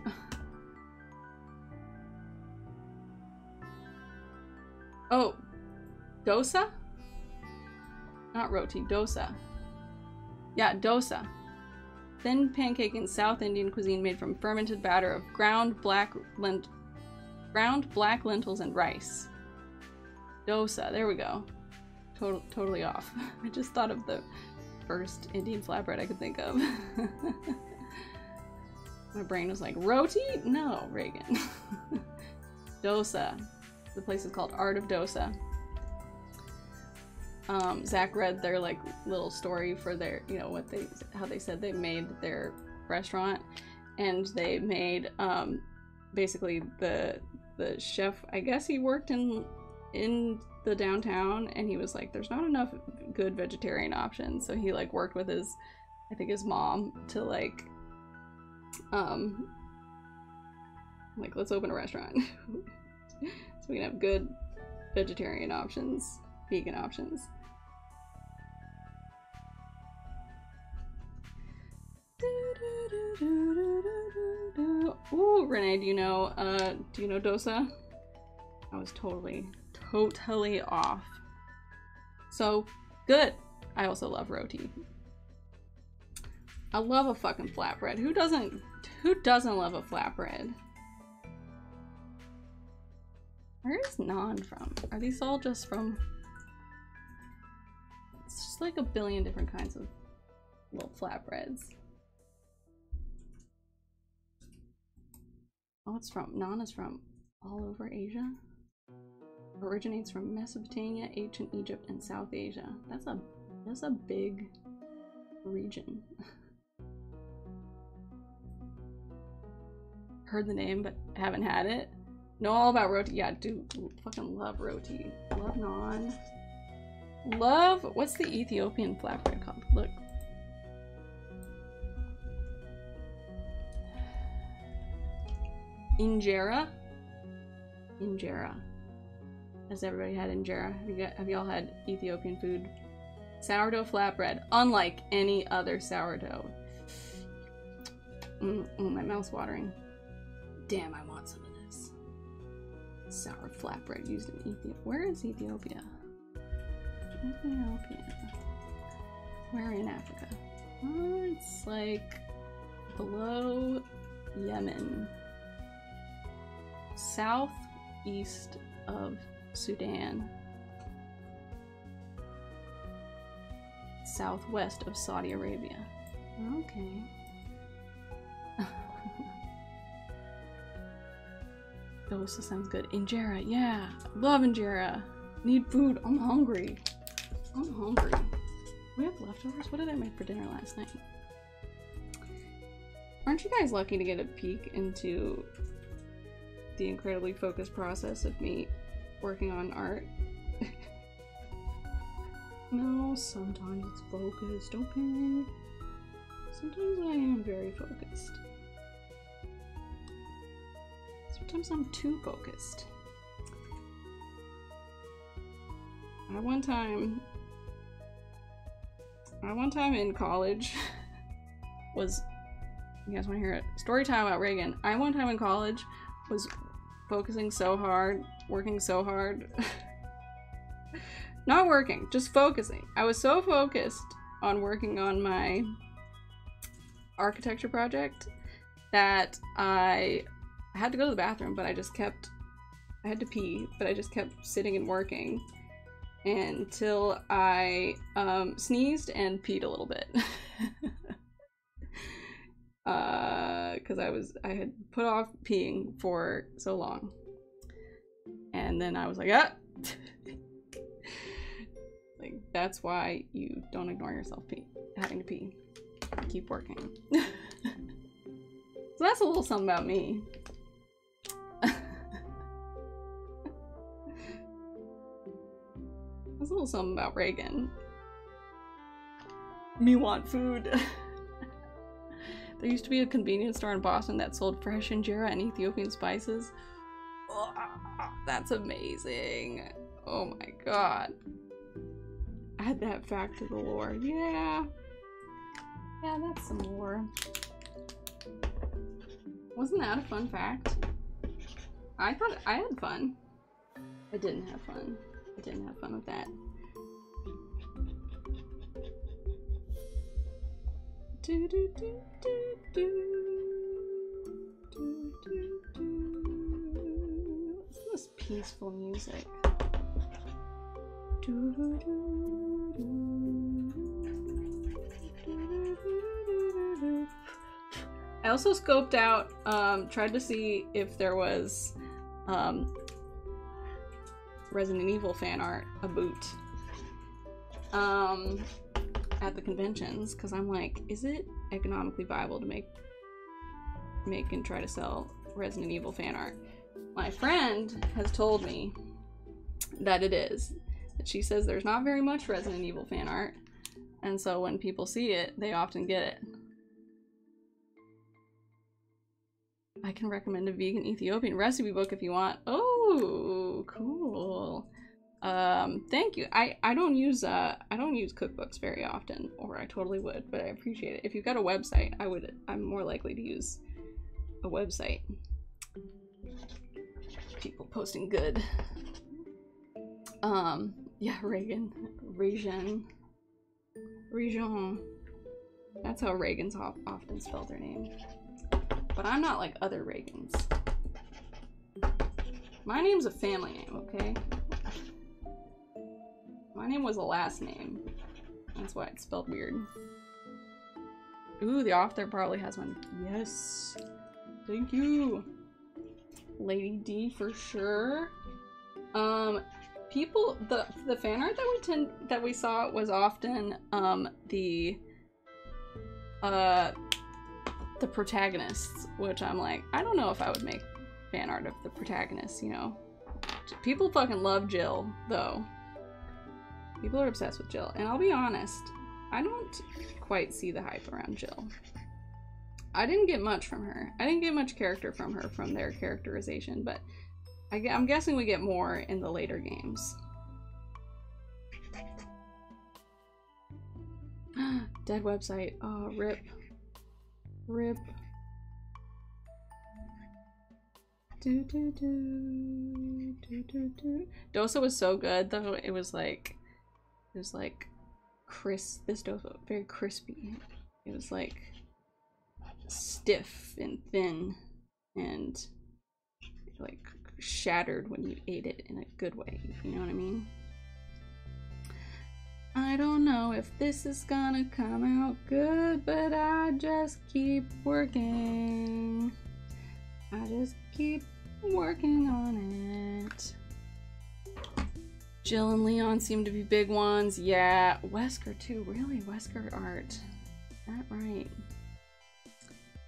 Oh, dosa? Not roti, dosa. Yeah, dosa. Thin pancake in South Indian cuisine made from fermented batter of ground black lentils and rice. Dosa, there we go. Totally off. I just thought of the first Indian flatbread I could think of. My brain was like, roti? No, Reagan. Dosa. The place is called Art of Dosa. Zach read their like little story for their, you know, how they said they made their restaurant, and they made basically the chef, I guess he worked in the downtown, and he was like, there's not enough good vegetarian options, so he like worked with his mom to like let's open a restaurant so we can have good vegetarian options, vegan options. Ooh, Renee, do you know dosa? I was totally off. So good. I also love roti. I love a fucking flatbread. Who doesn't love a flatbread? Where is naan from? Are these all just from? It's just like a billion different kinds of little flatbreads. Oh, it's from, naan is from all over Asia. Originates from Mesopotamia, ancient Egypt, and South Asia. That's a big region. Heard the name, but haven't had it. Know all about roti. Yeah, dude, fucking love roti. Love naan. Love, what's the Ethiopian flatbread called? Look. Injera? Injera. Has everybody had injera? Have y'all had Ethiopian food? Sourdough flatbread, unlike any other sourdough. My mouth's watering. Damn, I want some of this. Sour flatbread used in Ethiopia. Where is Ethiopia? Ethiopia. Where in Africa? Oh, it's like below Yemen. Southeast of Sudan. Southwest of Saudi Arabia. Okay. Dosa sounds good. Injera, yeah. Love injera. Need food. I'm hungry. I'm hungry. We have leftovers? What did I make for dinner last night? Aren't you guys lucky to get a peek into the incredibly focused process of me working on art? No, sometimes it's focused, okay? Sometimes I am very focused. Sometimes I'm too focused. I one time in college was You guys want to hear it? Story time about Reagan. I one time in college was focusing so hard, working so hard. Not working, just focusing. I was so focused on working on my architecture project that I had to go to the bathroom, but I had to pee, but I just kept sitting and working until I sneezed and peed a little bit. Because I had put off peeing for so long. And then I was like, ah! Like, that's why you don't ignore yourself having to pee. Keep working. So that's a little something about me. That's a little something about Reagan. Me want food. There used to be a convenience store in Boston that sold fresh injera and Ethiopian spices. Oh, that's amazing. Oh my god. Add that fact to the lore. Yeah. Yeah, that's some lore. Wasn't that a fun fact? I thought I had fun. I didn't have fun. I didn't have fun with that. Do do do do do do do do. What's this peaceful music? Do do do do do do do. I also scoped out, tried to see if there was Resident Evil fan art about at the conventions, because I'm like, is it economically viable to make and try to sell Resident Evil fan art? My friend has told me that it is. That she says there's not very much Resident Evil fan art, and so when people see it, they often get it. I can recommend a vegan Ethiopian recipe book if you want. Oh, cool. Thank you. I don't use cookbooks very often, or I totally would, but I appreciate it. If you've got a website, I'm more likely to use a website. People posting good. Yeah, Reagan. That's how Reagans often spell their name. But I'm not like other Reagans. My name's a family name, okay? My name was a last name. That's why it's spelled weird. Ooh, the author probably has one. Yes. Thank you. Lady D for sure. People, the fan art that we saw was often the protagonists, which I'm like, I don't know if I would make fan art of the protagonists, you know. People fucking love Jill, though. People are obsessed with Jill, and I'll be honest, I don't quite see the hype around Jill. I didn't get much from her. I didn't get much character from her from their characterization, but I'm guessing we get more in the later games. Dead website. Oh, rip. Rip. Do do do do do do. Dosa was so good though. It was like crisp. This dosa very crispy. It was like stiff and thin and like shattered when you ate it in a good way. You know what I mean? I don't know if this is gonna come out good, but I just keep working. I just keep working on it. Jill and Leon seem to be big ones. Yeah, Wesker too. Really? Wesker art. Is that right?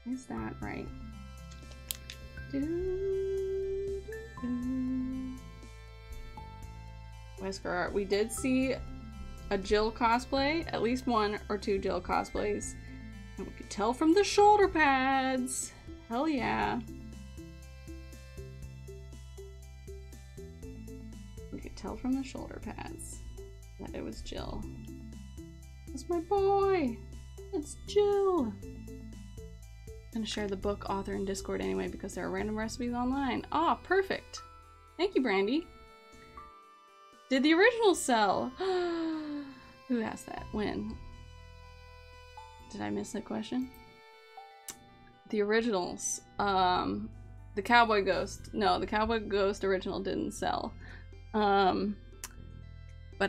Is that right? Wesker art. We did see a Jill cosplay, at least one or two Jill cosplays. And we could tell from the shoulder pads. Hell yeah. We could tell from the shoulder pads that it was Jill. It's my boy! It's Jill! gonna share the book author in Discord anyway because there are random recipes online. Ah, perfect. Thank you, Brandy. Did the original sell? Who asked that? When? Did I miss that question? The originals. The Cowboy Ghost. No, the Cowboy Ghost original didn't sell. But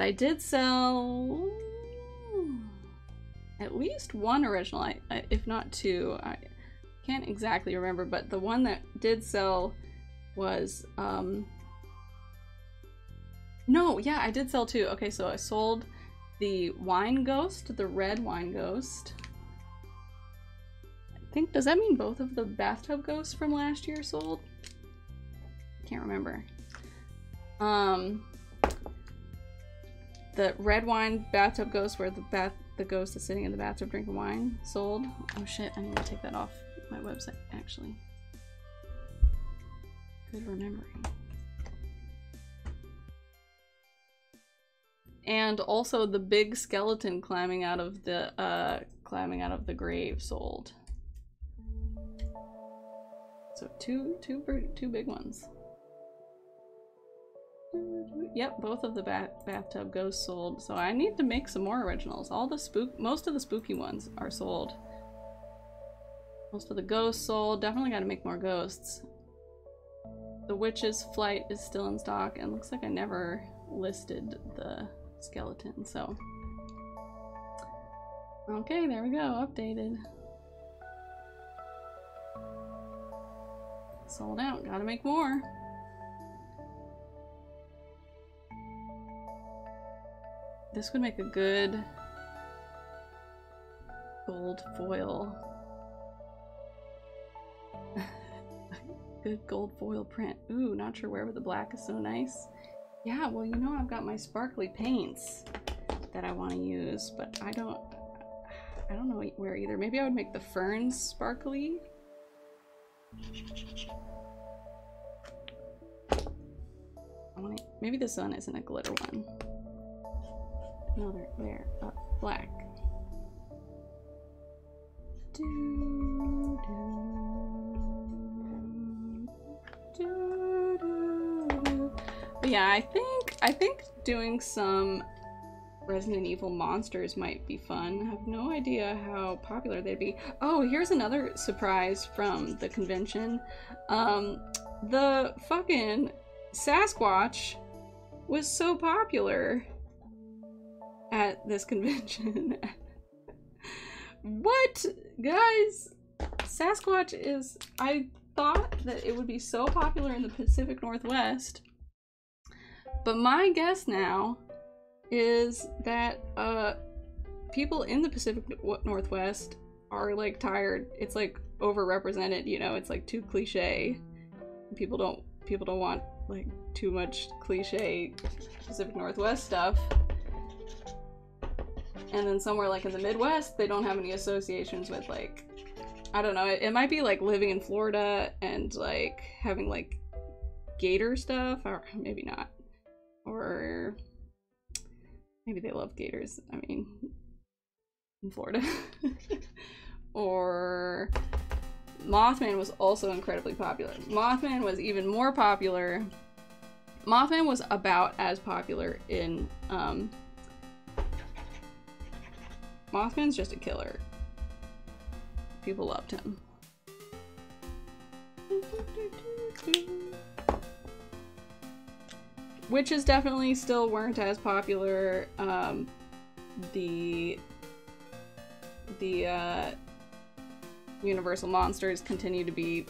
I did sell at least one original, if not two. I can't exactly remember, but the one that did sell was, no, yeah, I did sell two. Okay, so I sold the Wine Ghost, the red Wine Ghost. I think, does that mean both of the Bathtub Ghosts from last year sold? Can't remember. The red wine Bathtub Ghost, where the ghost is sitting in the bathtub drinking wine, sold. Oh shit, I need to take that off my website, actually. Good remembering. And also the big skeleton climbing out of the grave sold. So two big ones. Yep, both of the bathtub ghosts sold. So I need to make some more originals. Most of the spooky ones are sold. Most of the ghosts sold. Definitely got to make more ghosts. The Witch's Flight is still in stock, and looks like I never listed the skeleton. So okay, there we go. Updated. Sold out. Gotta make more. This would make a good gold foil. Good gold foil print. Ooh, not sure where, but the black is so nice. Yeah, well, you know, I've got my sparkly paints that I want to use, but I don't know where either. Maybe I would make the Ferns sparkly. Maybe this one isn't a glitter one. No, they're black. But yeah, I think doing some Resident Evil monsters might be fun. I have no idea how popular they'd be. Oh, here's another surprise from the convention. The fucking Sasquatch was so popular at this convention. What? Guys, Sasquatch is... I thought that it would be so popular in the Pacific Northwest, but my guess now is that people in the Pacific Northwest are like tired. It's like overrepresented, you know, it's like too cliche. People don't want like too much cliche Pacific Northwest stuff. And then somewhere like in the Midwest, they don't have any associations with, like, I don't know, it might be like living in Florida and like having like gator stuff, or maybe not. Or maybe they love gators, I mean, in Florida. Or Mothman was also incredibly popular. Mothman was even more popular. Mothman was about as popular in, Mothman's just a killer. People loved him. Witches definitely still weren't as popular. The Universal monsters continue to be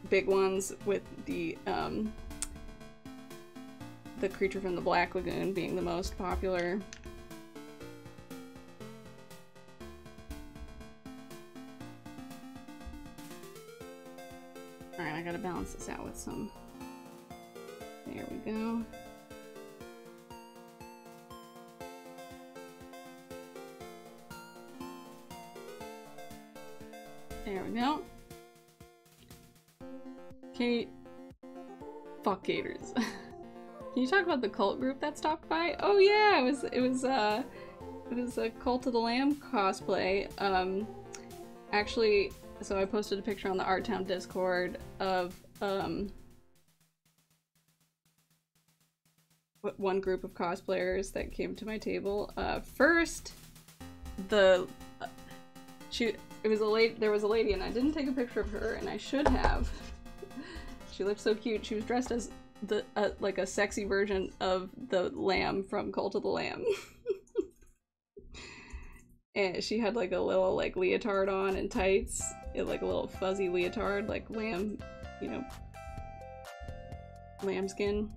big ones, with the creature from the Black Lagoon being the most popular. Alright, I gotta balance this out with some... There we go. There we go. Kate. Fuck gators. Can you talk about the cult group that stopped by? Oh yeah, it was a Cult of the Lamb cosplay. Actually, so I posted a picture on the Art Town Discord of one group of cosplayers that came to my table. First, there was a lady, and I didn't take a picture of her, and I should have. She looked so cute. She was dressed as like a sexy version of the lamb from Cult of the Lamb. And she had like a little like leotard on and tights, like a little fuzzy leotard, like lamb, you know, lambskin.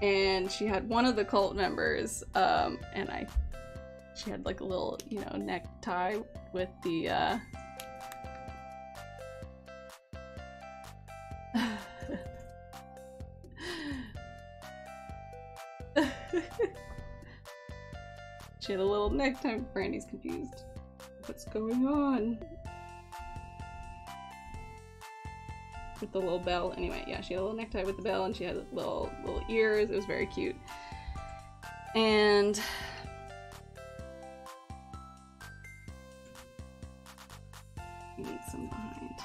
And she had one of the cult members, and she had like a little, you know, necktie with the she had a little necktie. Brandy's confused. What's going on? With the little bell. Anyway, yeah, she had a little necktie with the bell, and she had little ears. It was very cute. And I need some behind.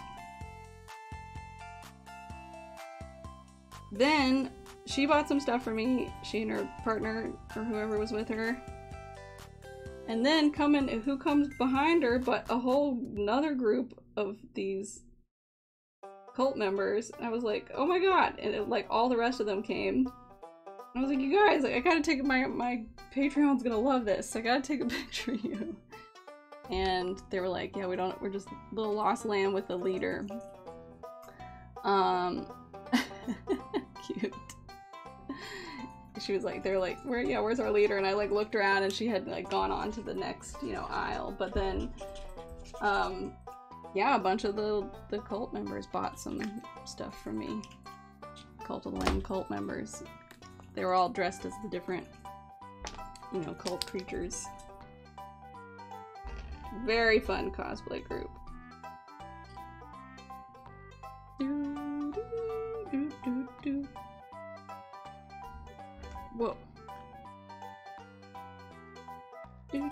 Then she bought some stuff for me. She and her partner, or whoever was with her. And then who comes behind her but a whole another group of these cult members. And I was like, oh my god. And like all the rest of them came. I was like, you guys, like, I gotta take my Patreon's gonna love this. I gotta take a picture of you. And they were like, yeah, we're just a little lost lamb with a leader. Cute. She was like, they're like, where's our leader? And I like looked around, and she had like gone on to the next, you know, aisle. But then, yeah, a bunch of the cult members bought some stuff from me. Cult of the Lamb cult members. They were all dressed as the different, you know, cult creatures. Very fun cosplay group. Whoa. I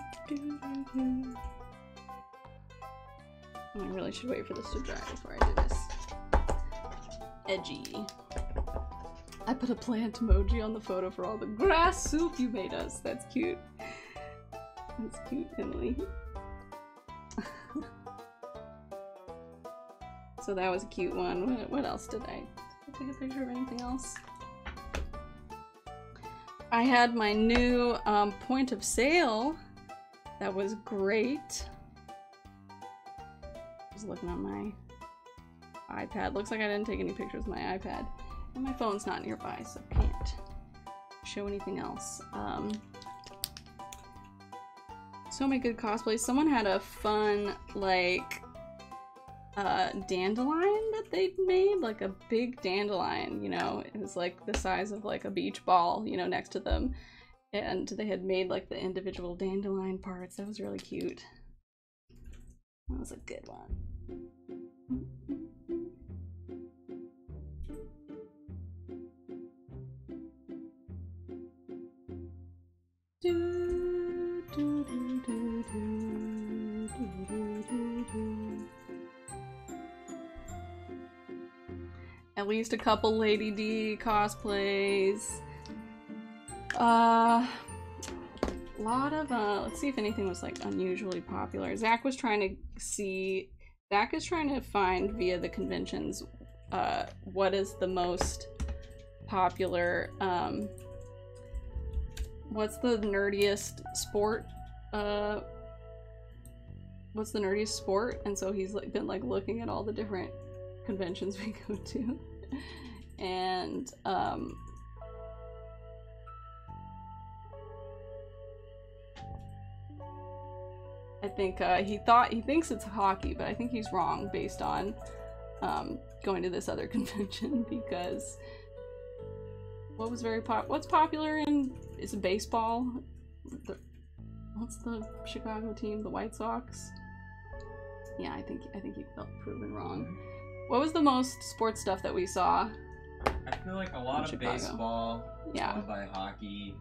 really should wait for this to dry before I do this. Edgy. I put a plant emoji on the photo for all the grass soup you made us. That's cute. That's cute, Emily. So that was a cute one. What else did I take a picture of? Anything else? I had my new point of sale. That was great. Just looking at my iPad. Looks like I didn't take any pictures with my iPad. And my phone's not nearby, so I can't show anything else. So many good cosplays. Someone had a fun, like, dandelion that they'd made, like a big dandelion, you know. It was like the size of like a beach ball, you know, next to them. And they had made like the individual dandelion parts. That was really cute. That was a good one. At least a couple Lady D cosplays. Lot of let's see if anything was like unusually popular. Zach is trying to find via the conventions what is the most popular, what's the nerdiest sport, and so he's like been like looking at all the different conventions we go to. And I think he thinks it's hockey, but I think he's wrong based on going to this other convention, because what's popular is baseball. What's the Chicago team? The White Sox? Yeah, I think he felt proven wrong. What was the most sports stuff that we saw? I feel like a lot of baseball, yeah, followed by hockey,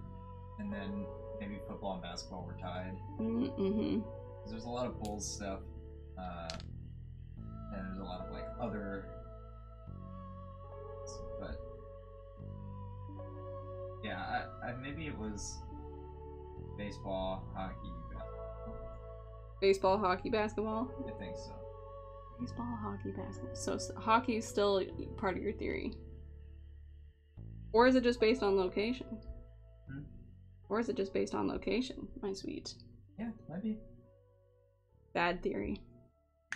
and then maybe football and basketball were tied. Mm-hmm. There's a lot of Bulls stuff. And there's a lot of like other, but yeah, maybe it was baseball, hockey, basketball. Baseball, hockey, basketball? I think so. Baseball, hockey, basketball. So hockey is still part of your theory. Or is it just based on location? Hmm? Or is it just based on location, my sweet? Yeah, might be. Bad theory.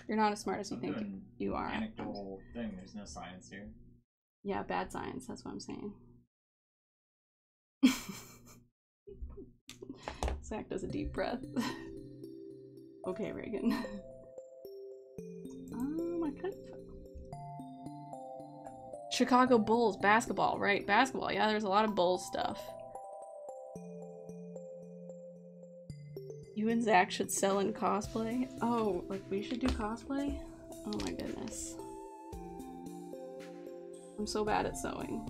You're not as smart as you think you are. Anecdotal thing. There's no science here. Yeah, bad science. That's what I'm saying. Zach does a deep breath. Okay, Reagan. I kind of... Chicago Bulls basketball, right? Basketball. Yeah, there's a lot of Bulls stuff. You and Zach should sell in cosplay. Oh, like we should do cosplay? Oh my goodness. I'm so bad at sewing.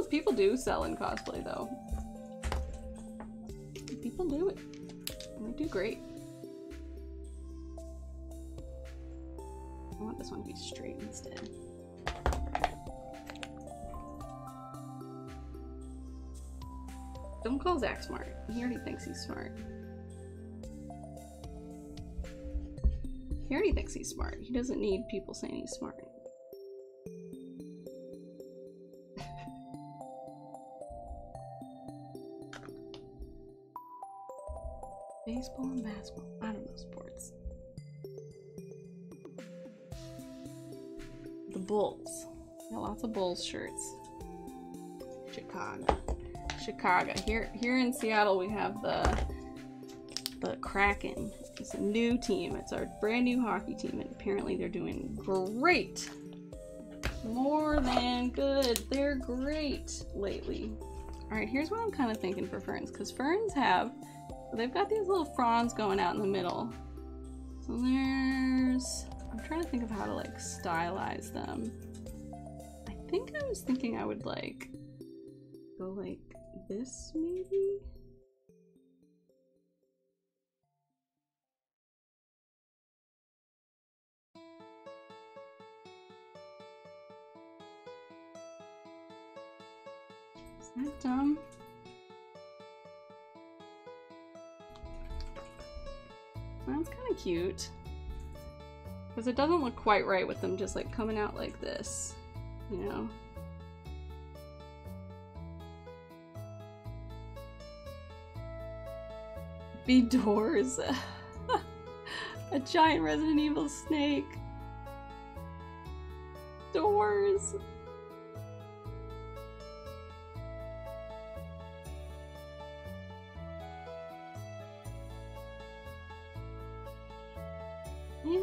People do sell in cosplay though. People do it. And they do great. I want this one to be straight instead. Don't call Zach smart. He already thinks he's smart. He already thinks he's smart. He doesn't need people saying he's smart. Baseball and basketball. I don't know sports. The Bulls. Got lots of Bulls shirts. Chicago. Here in Seattle we have the Kraken. It's a new team. It's our brand new hockey team, and apparently they're doing great. More than good. They're great lately. Alright, here's what I'm kind of thinking for Ferns, because Ferns they've got these little fronds going out in the middle. So I'm trying to think of how to like stylize them. I think I was thinking I would like go like this maybe? Is that dumb? That's kind of cute. Because it doesn't look quite right with them just like coming out like this, you know? Be doors. A giant Resident Evil snake. Doors. Yeah.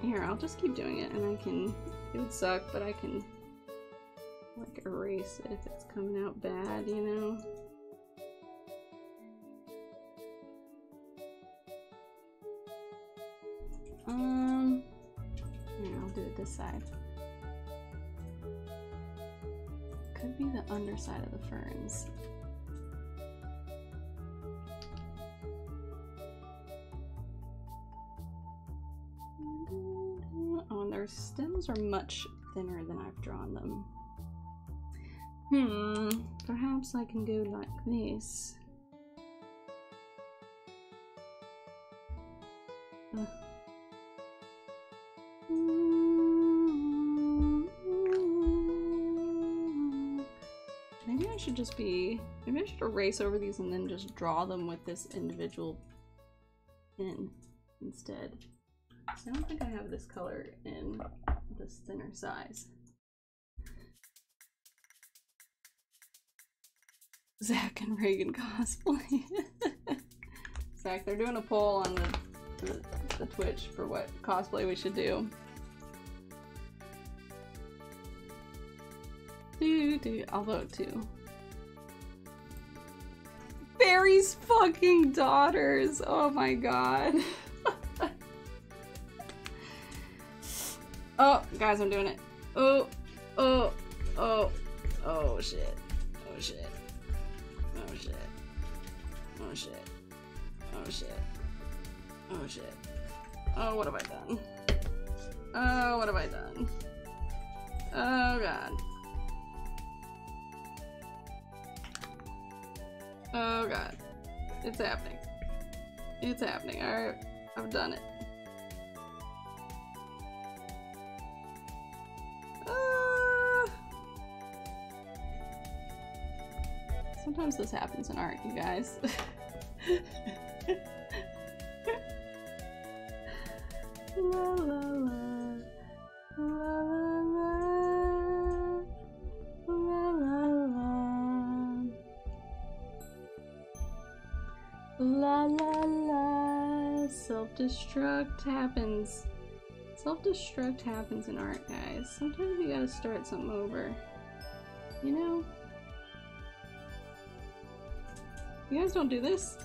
Here, I'll just keep doing it, and it would suck, but I can like erase it if it's coming out bad, you know? Here, I'll do it this side. Could be the underside of the ferns. Oh, and their stems are much thinner than I've drawn them. Perhaps I can go like this. Maybe I should erase over these and then just draw them with this individual pen instead. So I don't think I have this color in this thinner size. Zach and Reagan cosplay. Zach, they're doing a poll on the Twitch for what cosplay we should do. I'll vote too. Barry's fucking daughters! Oh my god. Oh, guys, I'm doing it. Oh shit. Oh shit. Oh shit. Oh shit. Oh shit. Oh shit. Oh, what have I done? Oh, what have I done? Oh god. Oh god. It's happening. It's happening. Alright. I've done it. Sometimes this happens in art, you guys. La la la. La la la. La la la. La la la. Self-destruct happens. Self-destruct happens in art, guys. Sometimes you gotta start something over. You know? You guys don't do this?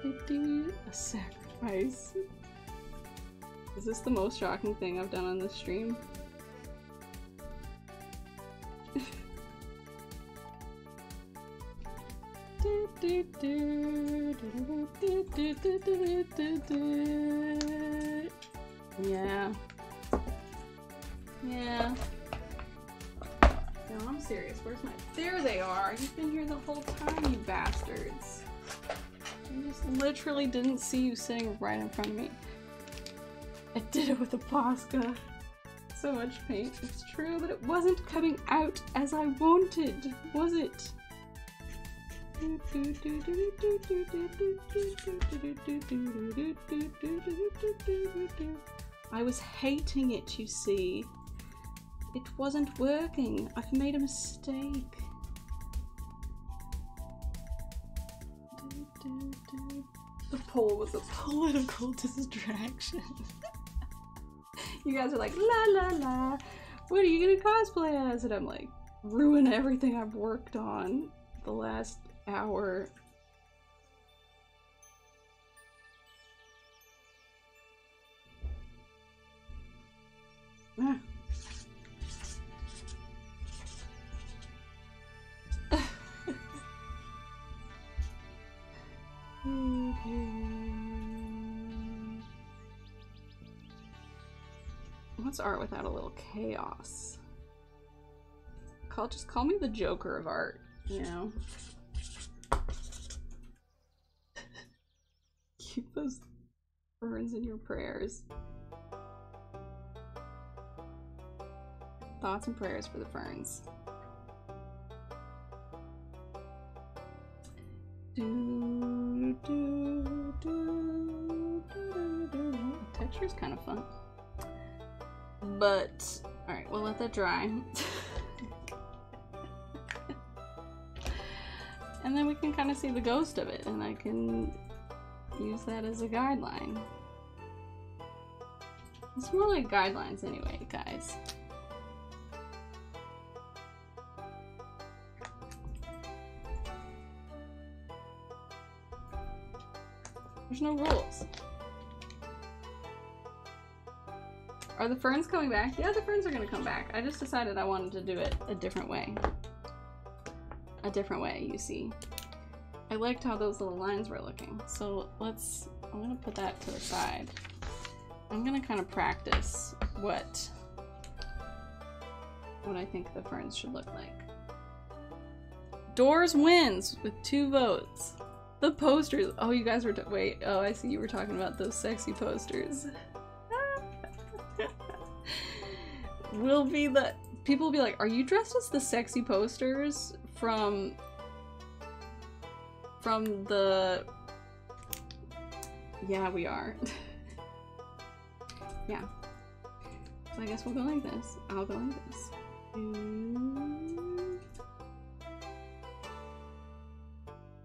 A sacrifice. Is this the most shocking thing I've done on this stream? Yeah. Yeah. No, I'm serious. Where's my— there they are! You've been here the whole time, you bastards. I just literally didn't see you sitting right in front of me. I did it with a POSCA. So much paint. It's true, but it wasn't coming out as I wanted, was it? I was hating it, you see. It wasn't working. I've made a mistake. The poll was a political distraction. You guys are like, la la la, what are you gonna cosplay as? And I'm like, ruin everything I've worked on the last hour. Ah. What's art without a little chaos? Just call me the Joker of art, you know? Keep those ferns in your prayers. Thoughts and prayers for the ferns. Texture's kind of fun. But, alright, we'll let that dry. And then we can kind of see the ghost of it, and I can use that as a guideline. It's more like guidelines anyway, guys. There's no rules. Are the ferns coming back? Yeah, the ferns are gonna come back. I just decided I wanted to do it a different way. A different way, you see. I liked how those little lines were looking. So I'm gonna put that to the side. I'm gonna kind of practice what I think the ferns should look like. Doors wins with 2 votes. The posters. Oh, you guys were wait. Oh, I see you were talking about those sexy posters. Will be the people will be like, "Are you dressed as the sexy posters from the?" Yeah, we are. Yeah. So I guess we'll go like this. I'll go like this.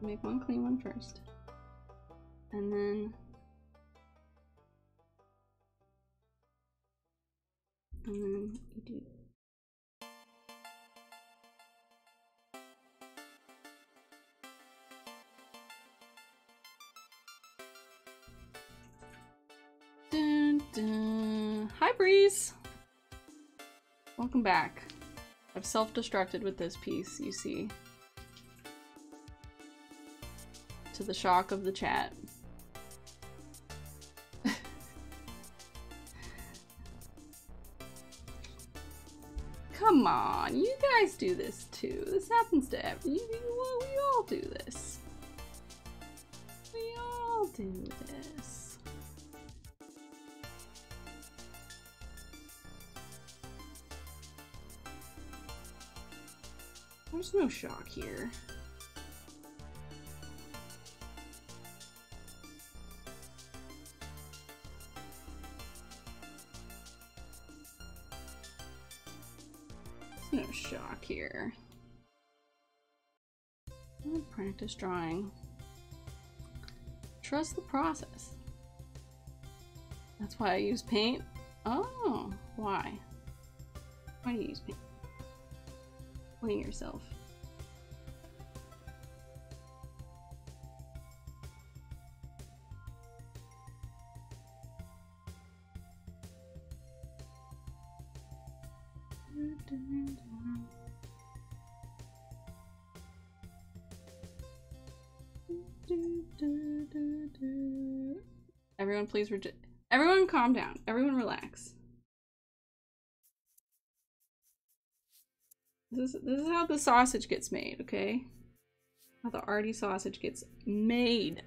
Make one clean one first. And then you do. Dun, dun. Hi, Breeze! Welcome back. I've self-destructed with this piece, you see. to the shock of the chat. Come on, you guys do this too. This happens to we all do this. We all do this. There's no shock here. There's no shock here. I'm gonna practice drawing. Trust the process. That's why I use paint. Oh, why? Why do you use paint? Explain yourself. Everyone please everyone calm down. Everyone relax. This is how the sausage gets made, okay? How the arty sausage gets made.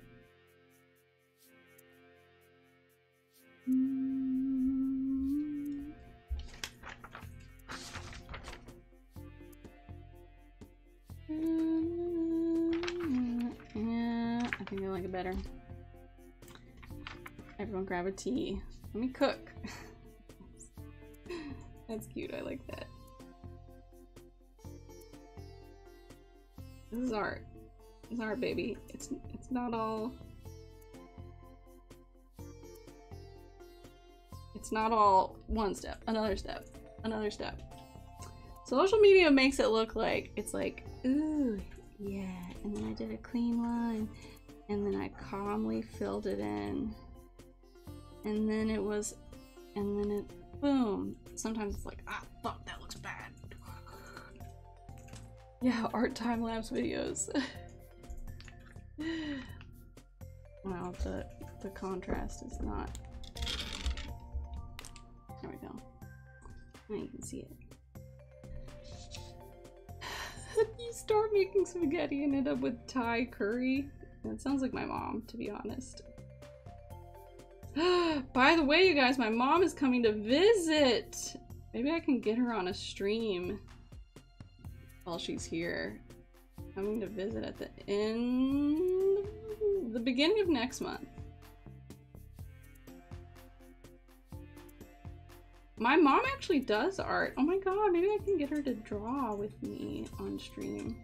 Yeah, I think I like it better. Everyone grab a tea. Let me cook. That's cute, I like that. This is art. It's art, baby. It's not all. It's not all one step, another step, another step. Social media makes it look like it's like, ooh, yeah, and then I did a clean line, and then I calmly filled it in, and then it was, and then it, boom. Sometimes it's like, ah, fuck, that looks bad. Yeah, art time-lapse videos. Wow, the contrast is not. There we go. Now you can see it. You start making spaghetti and end up with Thai curry. That sounds like my mom, to be honest. By the way, you guys, my mom is coming to visit. Maybe I can get her on a stream while she's here. Coming to visit at the beginning of next month. My mom actually does art. Oh my god, maybe I can get her to draw with me on stream.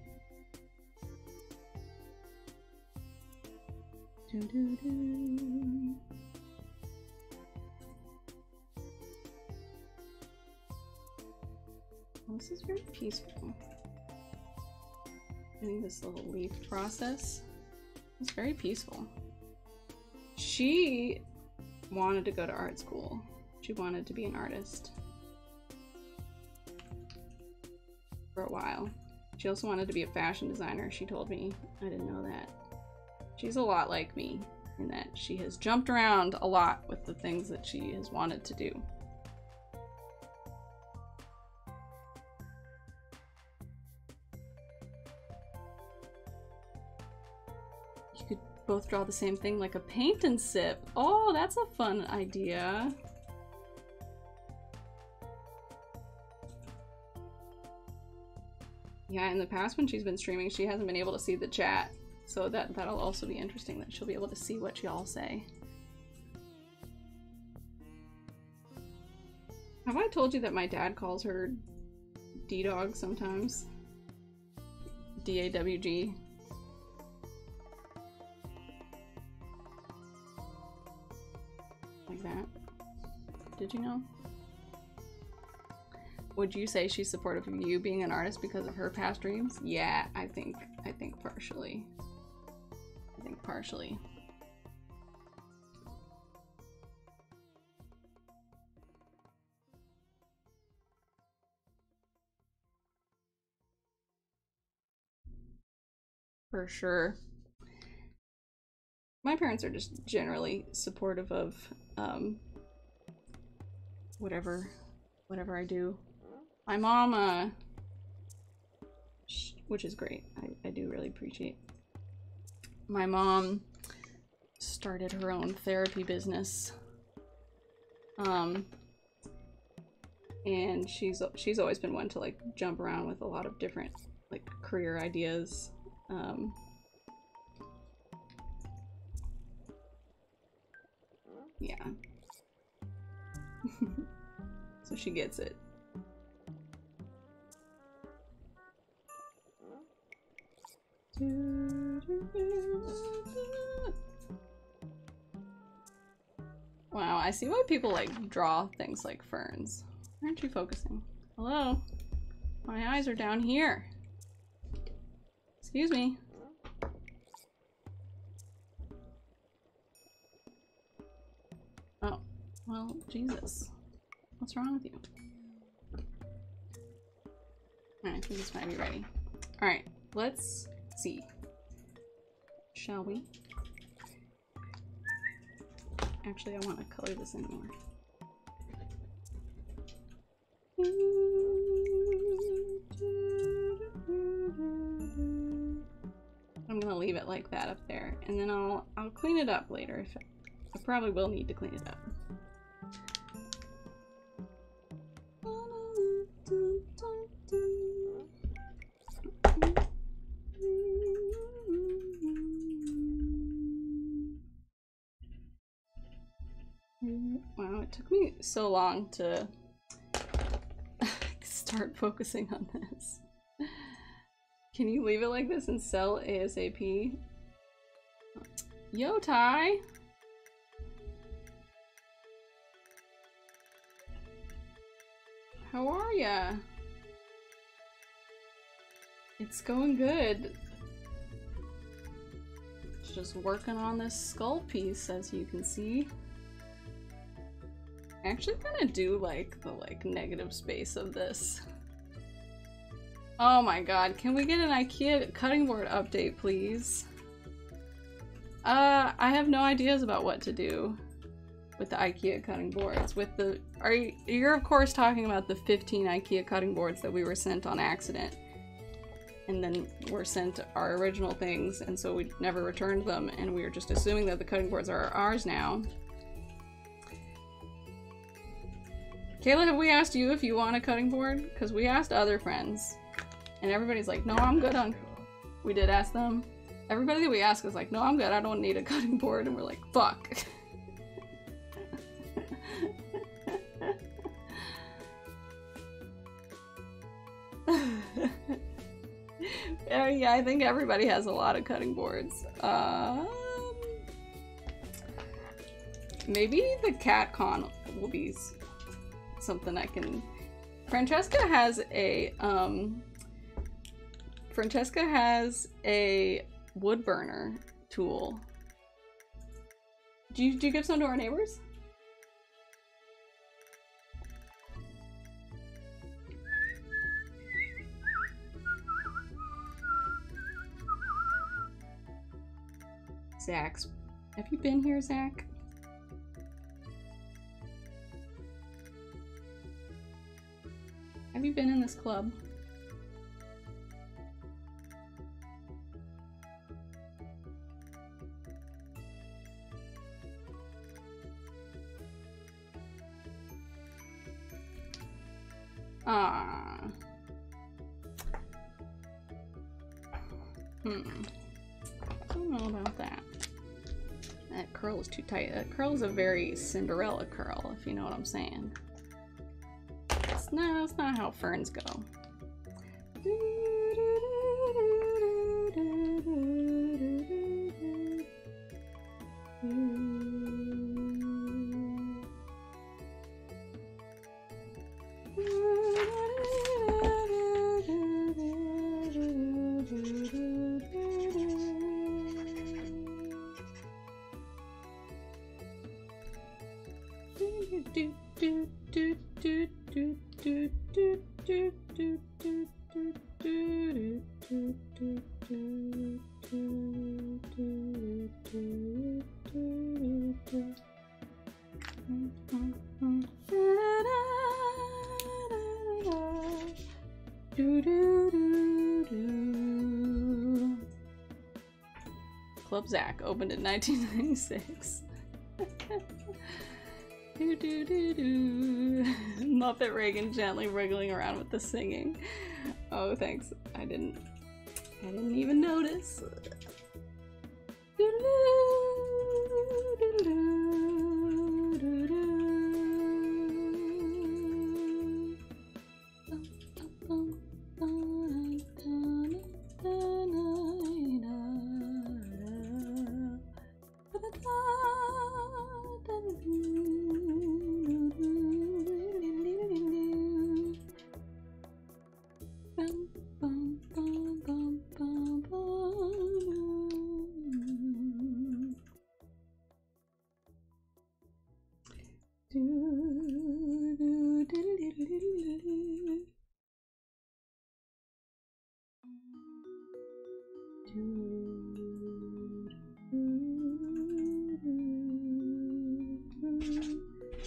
Oh, this is very peaceful. Doing this little leaf process. It's very peaceful. She wanted to go to art school. She wanted to be an artist for a while. She also wanted to be a fashion designer, she told me. I didn't know that. She's a lot like me in that she has jumped around a lot with the things that she has wanted to do. You could both draw the same thing like a paint and sip. Oh, that's a fun idea. Yeah, in the past when she's been streaming, she hasn't been able to see the chat. So that'll also be interesting, that she'll be able to see what y'all say. Have I told you that my dad calls her D-Dog sometimes? D-A-W-G. Like that. Did you know? Would you say she's supportive of you being an artist because of her past dreams? Yeah, I think partially. I think partially. For sure. My parents are just generally supportive of whatever I do. My mom, which is great. I do really appreciate. My mom started her own therapy business. And she's always been one to like jump around with a lot of different like career ideas. Yeah. So she gets it. Wow, I see why people like draw things like ferns. Why aren't you focusing? Hello? My eyes are down here. Excuse me. Oh, well, Jesus. What's wrong with you? Alright, I think this might be ready. Alright, let's see. Shall we? Actually, I want to color this in more. I'm gonna leave it like that up there, and then I'll clean it up later. If I probably will need to clean it up. Wow, it took me so long to start focusing on this. Can you leave it like this and sell ASAP? Yo, Ty! How are ya? It's going good. Just working on this skull piece, as you can see. I'm actually gonna do like the negative space of this. Oh my god, can we get an IKEA cutting board update, please? I have no ideas about what to do with the IKEA cutting boards. With the you're of course talking about the 15 IKEA cutting boards that we were sent on accident. And then were sent our original things, and so we never returned them, and we were just assuming that the cutting boards are ours now. Kayla, have we asked you if you want a cutting board? Because we asked other friends, and everybody's like, no, I'm good on... We did ask them. Everybody that we asked was like, no, I'm good, I don't need a cutting board, and we're like, fuck. Yeah, I think everybody has a lot of cutting boards. Maybe the CatCon will be something I can... Francesca has a wood burner tool. Do you give some to our neighbors? Zach's. Have you been here, Zach? Have you been in this club? Ah. I don't know about that. That curl is too tight. That curl is a very Cinderella curl, if you know what I'm saying. No, that's not how ferns go. Club Zach opened in 1996. Muppet Reagan gently wriggling around with the singing. Oh, thanks. I didn't even notice.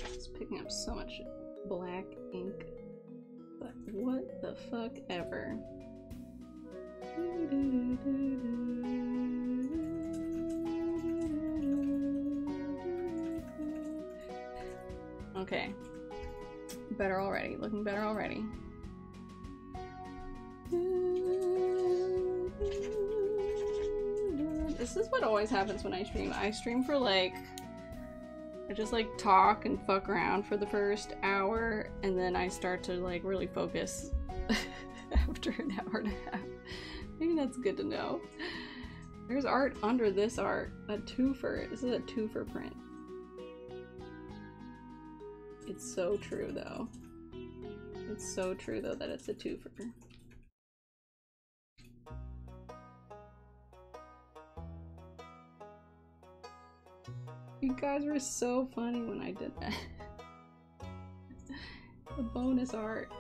It's picking up so much black ink, but what the fuck ever. Okay. Better already. Looking better already. This is what always happens when I stream. I stream for like... I just like talk and fuck around for the first hour, and then I start to like really focus after an hour and a half. Maybe that's good to know. There's art under this art. A twofer. This is a twofer print. It's so true though. It's so true though that it's a twofer. You guys were so funny when I did that. The bonus art.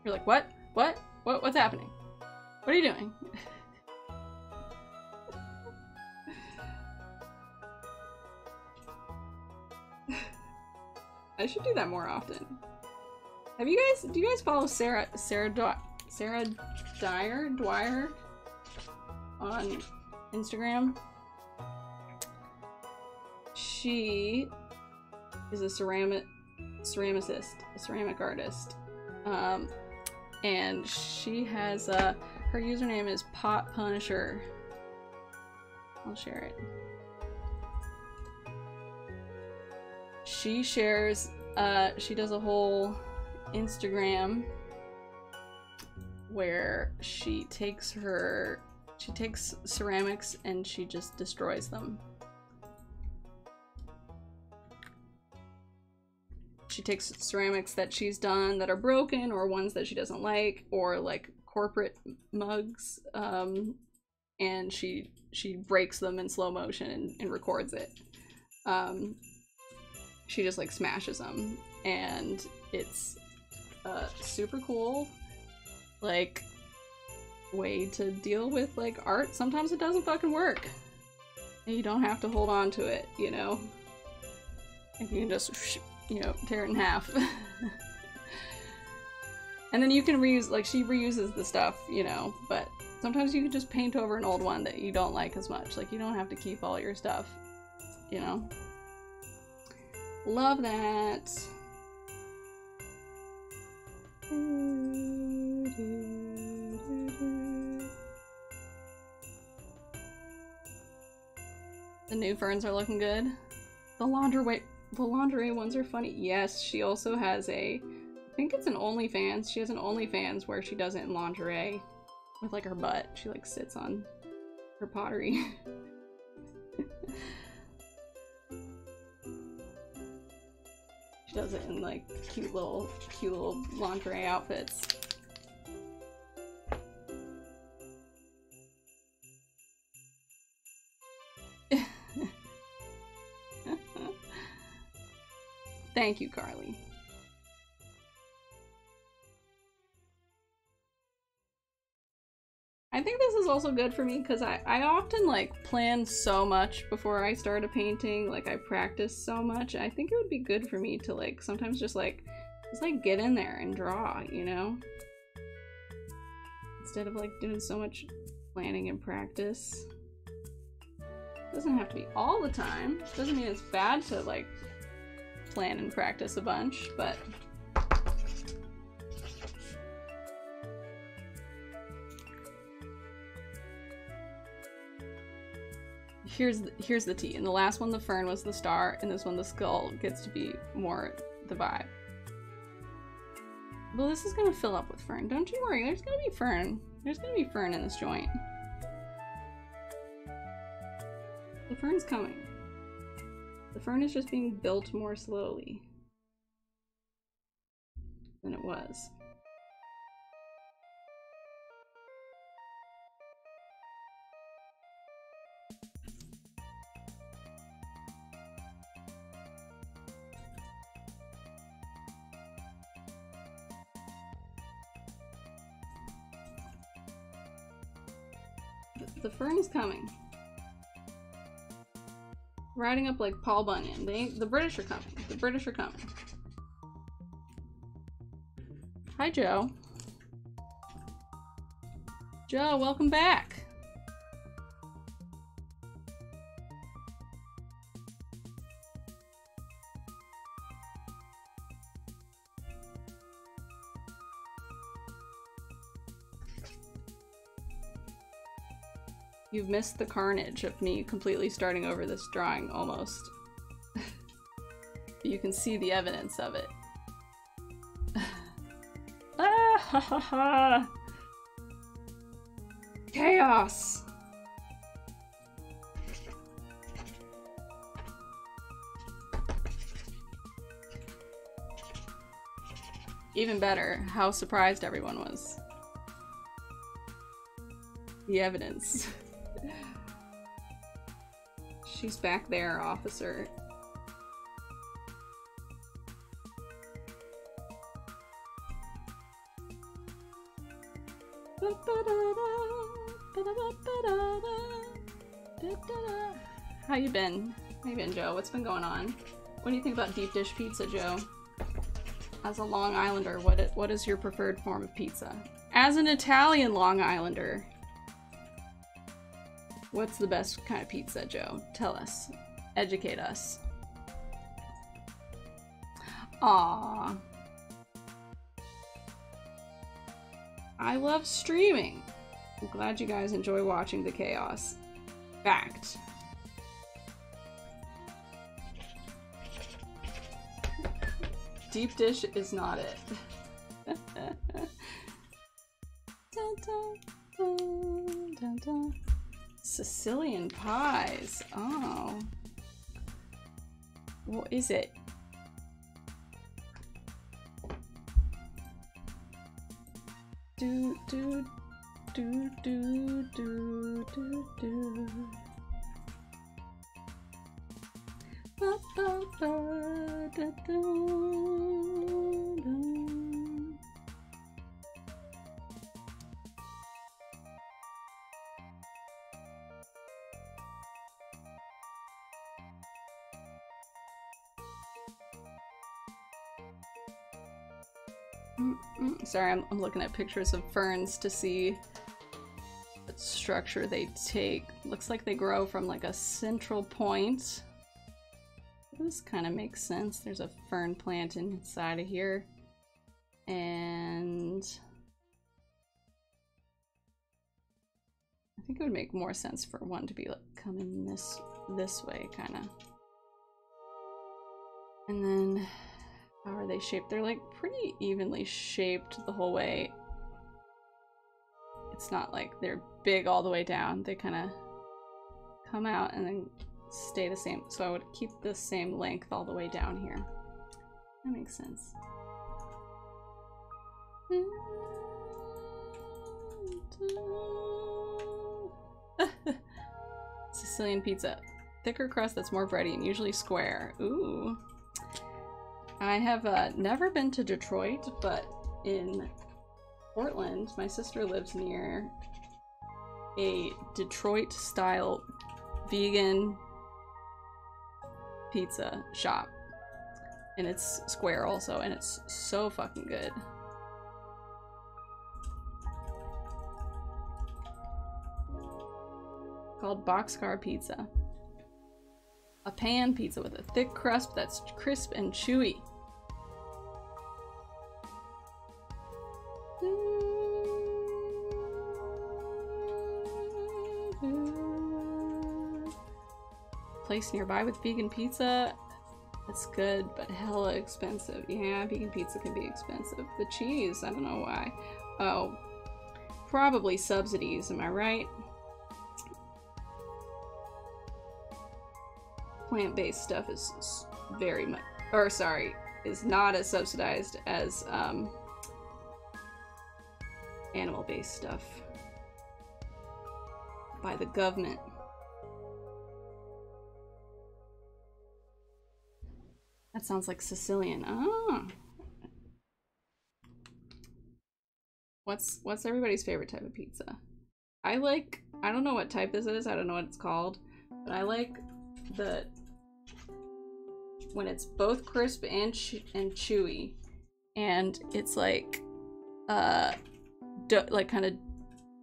You're like, what? What? What's happening? What are you doing? I should do that more often. Have you guys, do you guys follow Sarah Dwyer on Instagram? She is a ceramic artist. And she has her username is Pot Punisher. I'll share it. She shares, she does a whole Instagram where she takes ceramics and she just destroys them. She takes ceramics that she's done that are broken or ones that she doesn't like, or like corporate mugs, and she breaks them in slow motion and records it. She just like smashes them, and it's super cool like way to deal with like art. Sometimes it doesn't fucking work and you don't have to hold on to it, you know, like you can just, you know, tear it in half. And then you can reuse, like she reuses the stuff, you know, but sometimes you can just paint over an old one that you don't like as much. Like you don't have to keep all your stuff, you know. Love that. The new ferns are looking good. The lingerie ones are funny. Yes, she also has a, I think it's an OnlyFans. She has an OnlyFans where she does it in lingerie with like her butt. She like sits on her pottery. She does it in like cute little lingerie outfits. Thank you, Carly. I think this is also good for me because I often like plan so much before I start a painting. Like I practice so much. I think it would be good for me to like sometimes just get in there and draw, you know? Instead of like doing so much planning and practice. Doesn't have to be all the time. Doesn't mean it's bad to like plan and practice a bunch, but here's the tea. In the last one the fern was the star, and this one the skull gets to be more the vibe. Well, this is gonna fill up with fern. Don't you worry, there's gonna be fern. There's gonna be fern in this joint. The fern's coming. The fern is just being built more slowly than it was. The fern is coming. Riding up like Paul Bunyan. The British are coming. The British are coming. Hi, Joe. Joe, welcome back. You've missed the carnage of me completely starting over this drawing, almost. You can see the evidence of it. Ah, ha ha ha! Chaos! Even better, how surprised everyone was. The evidence. She's back there, officer. How you been? How you been, Joe? What's been going on? What do you think about deep dish pizza, Joe? As a Long Islander, what is your preferred form of pizza? As an Italian Long Islander, what's the best kind of pizza, Joe? Tell us. Educate us. Aww. I love streaming. I'm glad you guys enjoy watching the chaos. Fact. Deep dish is not it. Dun, dun, dun, dun, dun. Sicilian pies. Oh. What is it? Do do do do do do do. Ba, ba, ba, da, da, da. Sorry, I'm looking at pictures of ferns to see what structure they take. Looks like they grow from like a central point. This kind of makes sense. There's a fern plant inside of here. And I think it would make more sense for one to be like coming this way, kind of. And then how are they shaped? They're like pretty evenly shaped the whole way. It's not like they're big all the way down. They kind of come out and then stay the same. So I would keep the same length all the way down here. That makes sense. Sicilian pizza. Thicker crust that's more bready and usually square. Ooh. I have never been to Detroit, but in Portland, my sister lives near a Detroit-style vegan pizza shop. And it's square also, and it's so fucking good. Called Boxcar Pizza. A pan pizza with a thick crust that's crisp and chewy. Place nearby with vegan pizza. That's good, but hella expensive. Yeah, vegan pizza can be expensive. The cheese, I don't know why. Oh, probably subsidies, am I right? Plant-based stuff is very much, or sorry, is not as subsidized as animal-based stuff by the government. That sounds like Sicilian. Ah. What's everybody's favorite type of pizza? I don't know what type this is, I don't know what it's called, but I like the when it's both crisp and chewy, and it's like like kind of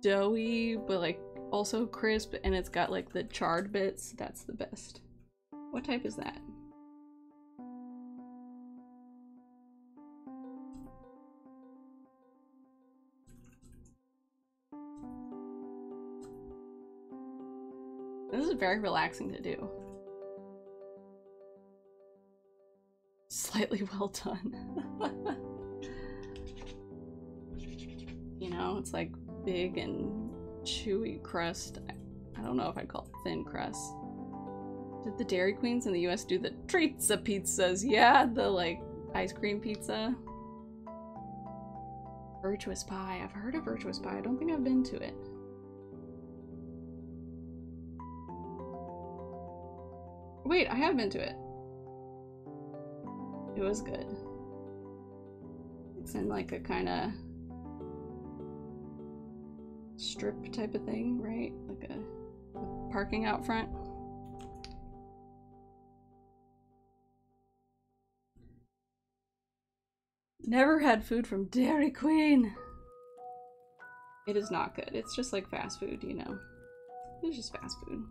doughy, but like also crisp, and it's got like the charred bits. That's the best. What type is that? This is very relaxing to do. Slightly well done. You know, it's like big and chewy crust. I don't know if I'd call it thin crust. Did the Dairy Queens in the US do the treats of pizzas? Yeah, the like ice cream pizza. Virtuous Pie. I've heard of Virtuous Pie. I don't think I've been to it. Wait, I have been to it. It was good. It's in like a kind of strip type of thing, right? Like a parking out front. Never had food from Dairy Queen. It is not good. It's just like fast food, you know. It's just fast food.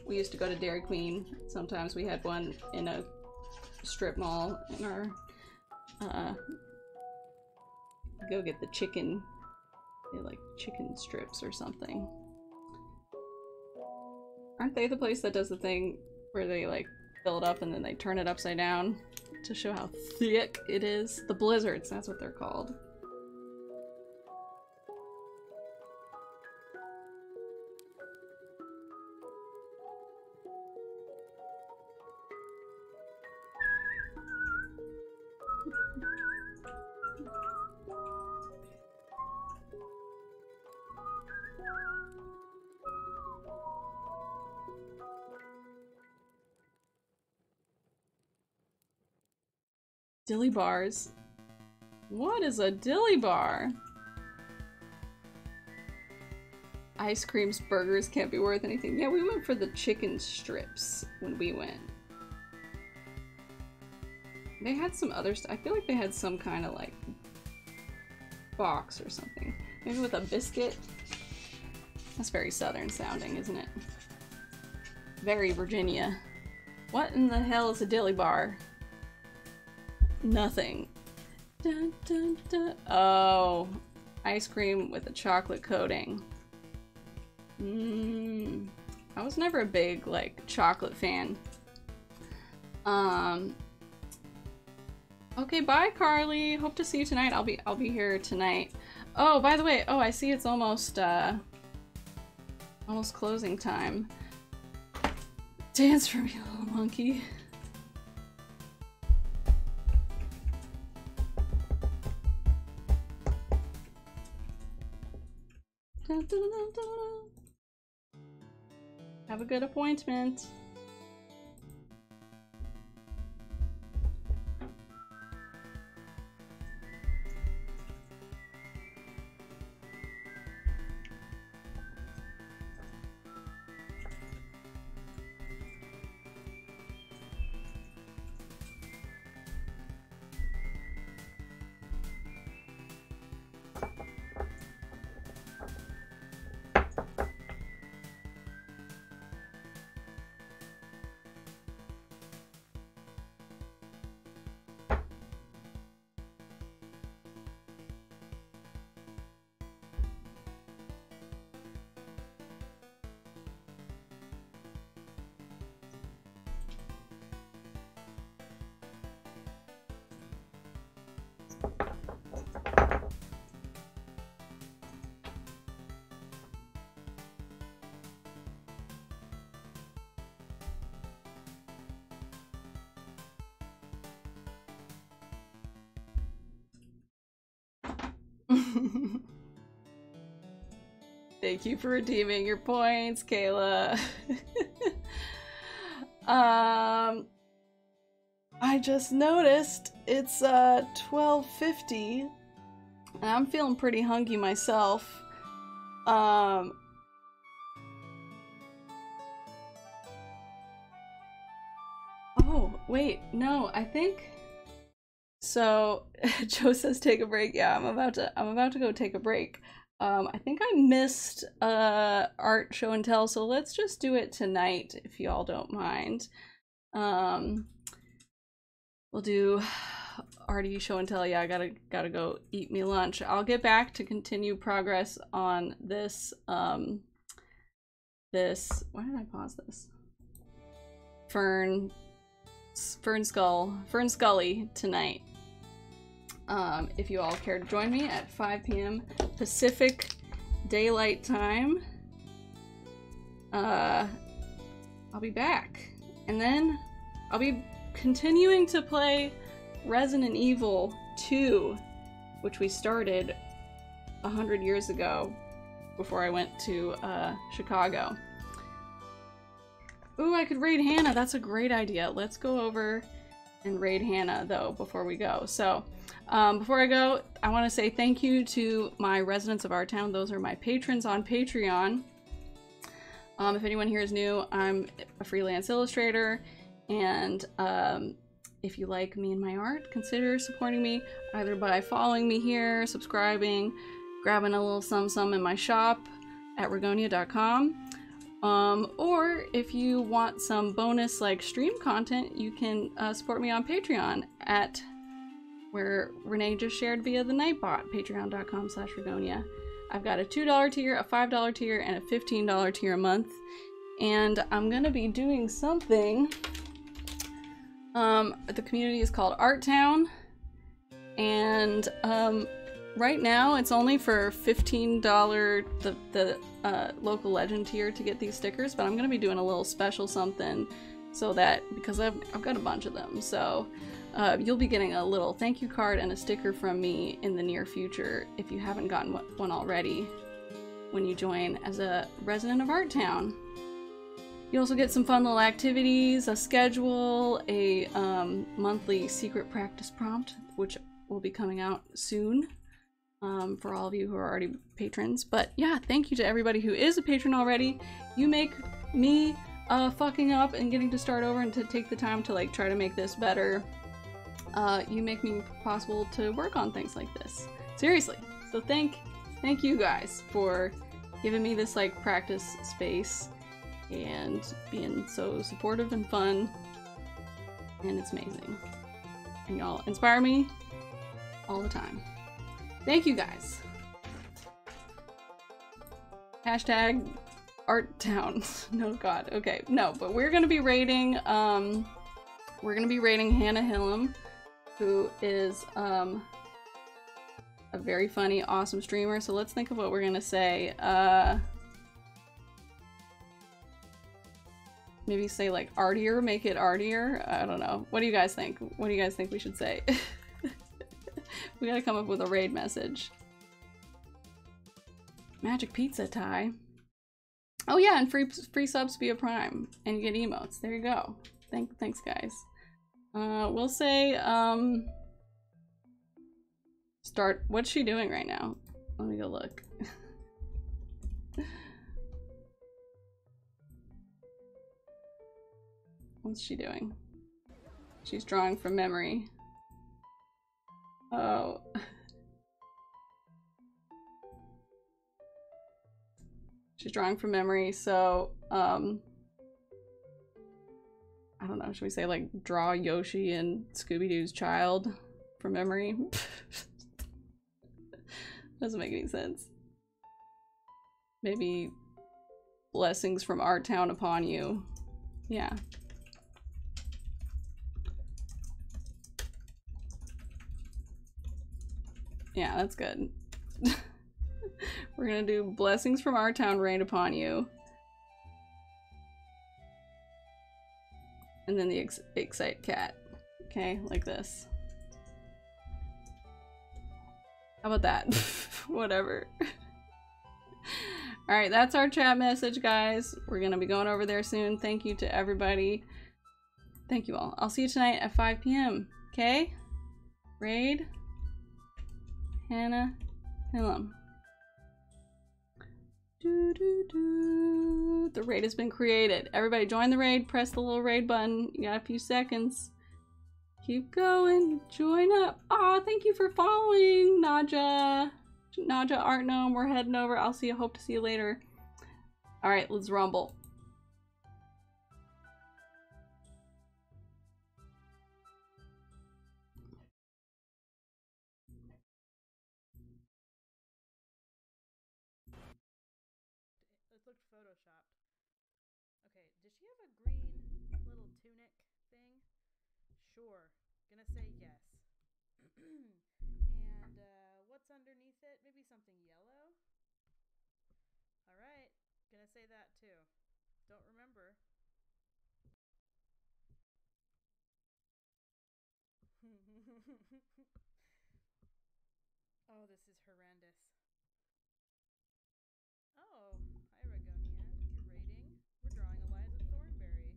We used to go to Dairy Queen. Sometimes we had one in a strip mall in our go get the chicken. They like chicken strips or something. Aren't they the place that does the thing where they like fill it up and then they turn it upside down to show how thick it is? The blizzards, that's what they're called. Dilly bars. What is a dilly bar? Ice creams, burgers can't be worth anything. Yeah, we went for the chicken strips when we went. They had some other stuff. I feel like they had some kind of like box or something. Maybe with a biscuit. That's very southern sounding, isn't it? Very Virginia. What in the hell is a dilly bar? Nothing. Dun, dun, dun. Oh, ice cream with a chocolate coating. I was never a big like chocolate fan. Okay, bye Carly. Hope to see you tonight. I'll be here tonight. Oh, by the way, oh, I see it's almost closing time. Dance for me, little monkey. Dun, dun, dun, dun. Have a good appointment. Thank you for redeeming your points, Kayla. I just noticed it's 12:50 and I'm feeling pretty hungry myself. Oh, wait, no, I think so. Joe says take a break. Yeah, I'm about to go take a break. I think I missed art show and tell, so let's just do it tonight if y'all don't mind. We'll do arty show and tell. Yeah, I gotta go eat me lunch. I'll get back to continue progress on this why did I pause this? Fern Scully tonight. If you all care to join me at 5 p.m. Pacific Daylight Time, I'll be back. And then I'll be continuing to play Resident Evil 2, which we started 100 years ago before I went to Chicago. Ooh, I could raid Hannah. That's a great idea. Let's go over and raid Hannah, though, before we go. So, before I go, I want to say thank you to my residents of our town. Those are my patrons on Patreon. If anyone here is new, I'm a freelance illustrator, and if you like me and my art, consider supporting me either by following me here, subscribing, grabbing a little some in my shop at Ragonia.com. Or if you want some bonus like stream content, you can support me on Patreon at where Renee just shared via the Nightbot, patreon.com/Ragonia. I've got a $2 tier, a $5 tier, and a $15 tier a month. And I'm gonna be doing something. The community is called Art Town, and right now it's only for $15 the local legend tier to get these stickers, but I'm gonna be doing a little special something so that, because I've got a bunch of them, so you'll be getting a little thank you card and a sticker from me in the near future if you haven't gotten one already when you join as a resident of Art Town. You also get some fun little activities, a schedule, a monthly secret practice prompt, which will be coming out soon for all of you who are already patrons. But yeah, thank you to everybody who is a patron already. You make me fucking up and getting to start over and to take the time to like try to make this better. You make me possible to work on things like this. Seriously. So thank you guys for giving me this like practice space and being so supportive and fun, and it's amazing. And y'all inspire me all the time. Thank you guys. Hashtag Art Town. No, God. Okay, no, but we're gonna be rating Hannah Hillam, who is a very funny, awesome streamer. So let's think of what we're gonna say. Maybe say like artier, make it artier. I don't know. What do you guys think? What do you guys think we should say? We gotta come up with a raid message. Magic pizza, Ty. Oh yeah, and free subs via Prime, and you get emotes. There you go. Thanks guys. We'll say start. What's she doing right now? Let me go look. What's she doing? She's drawing from memory. Oh. She's drawing from memory, so I don't know, should we say like draw Yoshi and Scooby-Doo's child from memory? Doesn't make any sense. Maybe blessings from our town upon you. Yeah. Yeah, that's good. We're gonna do blessings from our town rain upon you. And then the excite cat. Okay, like this. How about that? Whatever. Alright, that's our chat message, guys. We're gonna be going over there soon. Thank you to everybody. Thank you all. I'll see you tonight at 5 p.m. Okay? Raid. Hannah. Hillam. The raid has been created. Everybody join the raid. Press the little raid button. You got a few seconds. Keep going. Join up. Aw, thank you for following, Naja. Naja Art Gnome. We're heading over. I'll see you. Hope to see you later. Alright, let's rumble. This looked photoshopped. Okay, does she have a green little tunic thing? Sure. Gonna say yes. And what's underneath it? Maybe something yellow? Alright, gonna say that too. Don't remember. Oh, this is horrendous. Oh, hi Ragonia. You're raiding? We're drawing Eliza Thornberry.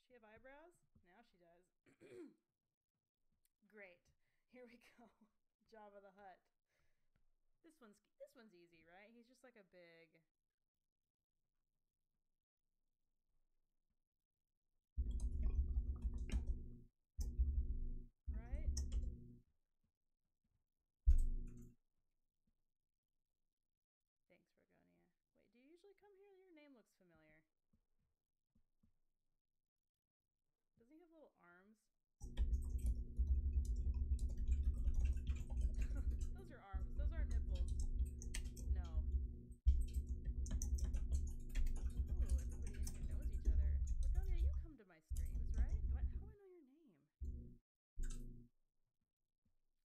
She have eyebrows? Now she does. Great. Here we go. Jabba the Hutt. This one's easy, right? He's just like a big. Right? Thanks, Ragonia. Wait, do you usually come here? Your name looks familiar. Does he have little arms? Those are arms. Those aren't nipples. No. Ooh, everybody in here knows each other. Ragonia, you come to my streams, right? How do I know your name?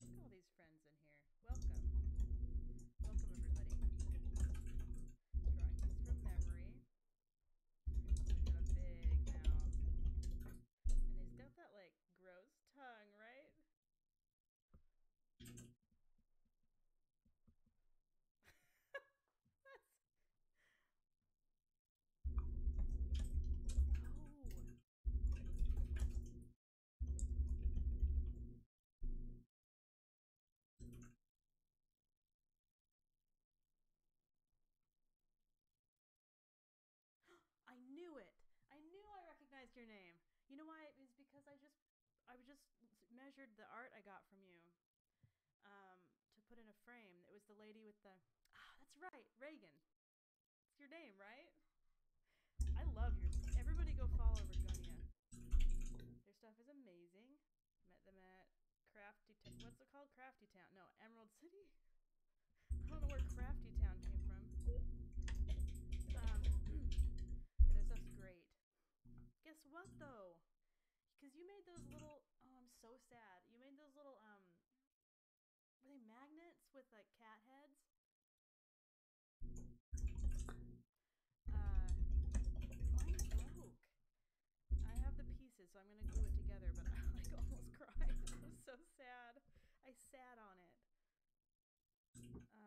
Look at all these friends in here. Welcome. Welcome, everybody. Drawing things from memory. He's got a big mouth. And he's got that, like, gross tongue, right? I knew it. I knew I recognized your name. You know why? It was because I just measured the art I got from you to put in a frame. It was the lady with the. Ah, that's right, Reagan. It's your name, right? I love your. Everybody go follow Ragonia. Their stuff is amazing. Met them at Crafty. What's it called? Crafty Town. No, Emerald City. I don't know where Crafty Town came from. Yeah, their stuff's great. Guess what though? Because you made those little. Oh, I'm so sad. You made those little were they magnets with like cat heads? Mine broke. I have the pieces, so I'm gonna glue it together, but I like almost cried. It was so sad. I sat on it. Hmm.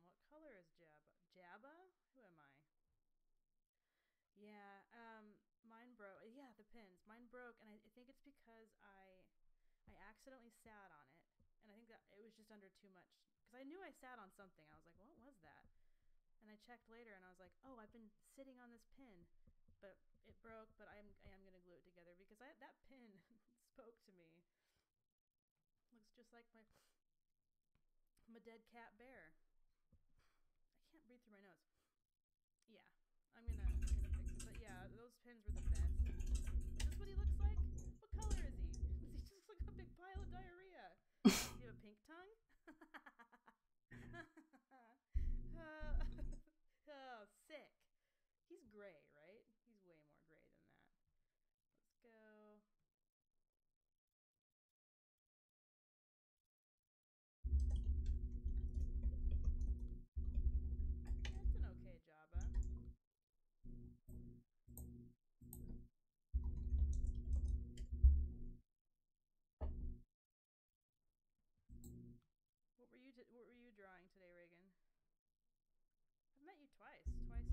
What color is Jabba? Jabba? Who am I? Yeah, mine broke. Yeah, the pins. Mine broke, and I think it's because I accidentally sat on it, and I think that it was just under too much. Because I knew I sat on something. I was like, what was that? And I checked later, and I was like, oh, I've been sitting on this pin, but it broke. But I am gonna glue it together because that pin spoke to me. Looks just like my dead cat bear. I can't breathe through my nose. Yeah, I'm gonna fix it. But yeah, those pins were the best. Is this what he looks like? What color is he? Does he just look like a big pile of diarrhea? Does he have a pink tongue? Oh, sick. He's gray, right? He's way more gray than that. Let's go. That's an okay Jabba. What were you drawing today, Reagan? I've met you twice, 2 times.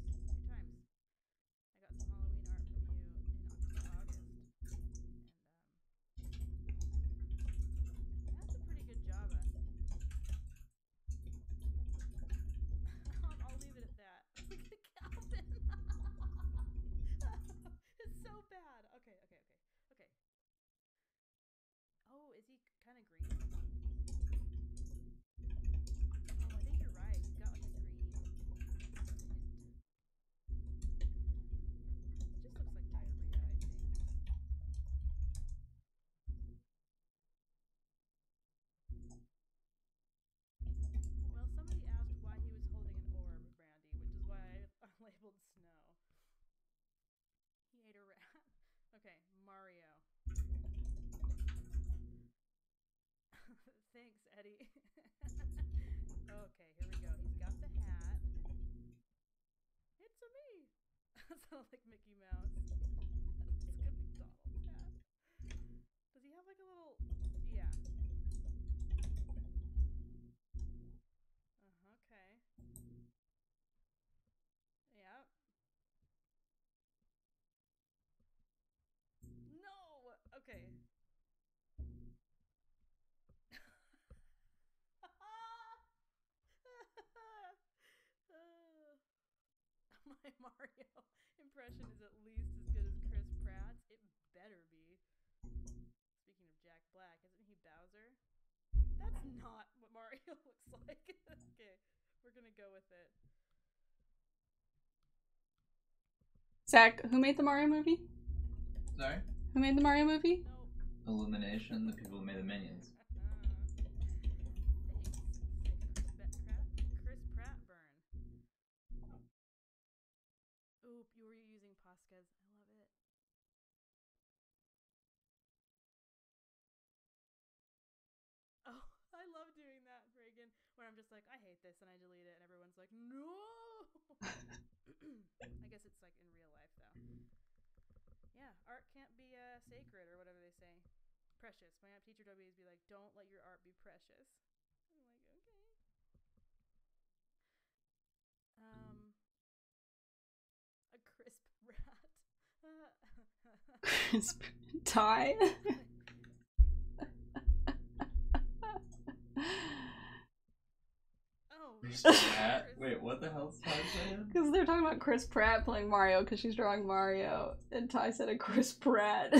I got some Halloween art from you in August, and that's a pretty good Jabba. I'll leave it at that. Look at Calvin. It's so bad. Okay. Oh, is he kind of green? Oh, I think you're right. He's got like a green tint. It just looks like diarrhea, I think. Well, somebody asked why he was holding an orb, Brandy, which is why I labeled snow. He ate a rat. Okay, Mario. Thanks, Eddie. Okay, here we go. He's got the hat. It's a me. Sounds like Mickey Mouse. It's a McDonald's hat. Does he have like a little? Yeah. Okay. Yep. No. Okay. My Mario impression is at least as good as Chris Pratt's. It better be. Speaking of Jack Black, isn't he Bowser? That's not what Mario looks like. Okay, we're gonna go with it. Zach, who made the Mario movie? Sorry? Who made the Mario movie? Nope. Illumination, the people who made the Minions. Thanks. Chris Pratt burn. Oop, you were using POSCAs. I love it. Oh, I love doing that, Reagan, where I'm just like, I hate this, and I delete it, and everyone's like, no! I guess it's like in real life, though. Yeah, art can't be sacred, or whatever they say. Precious. My teacher would always be like, don't let your art be precious. I'm like, okay. A crisp rat. Crisp tie? Oh. Wait, what the hell's Ty saying? Because they're talking about Chris Pratt playing Mario because she's drawing Mario, and Ty said a Chris Pratt.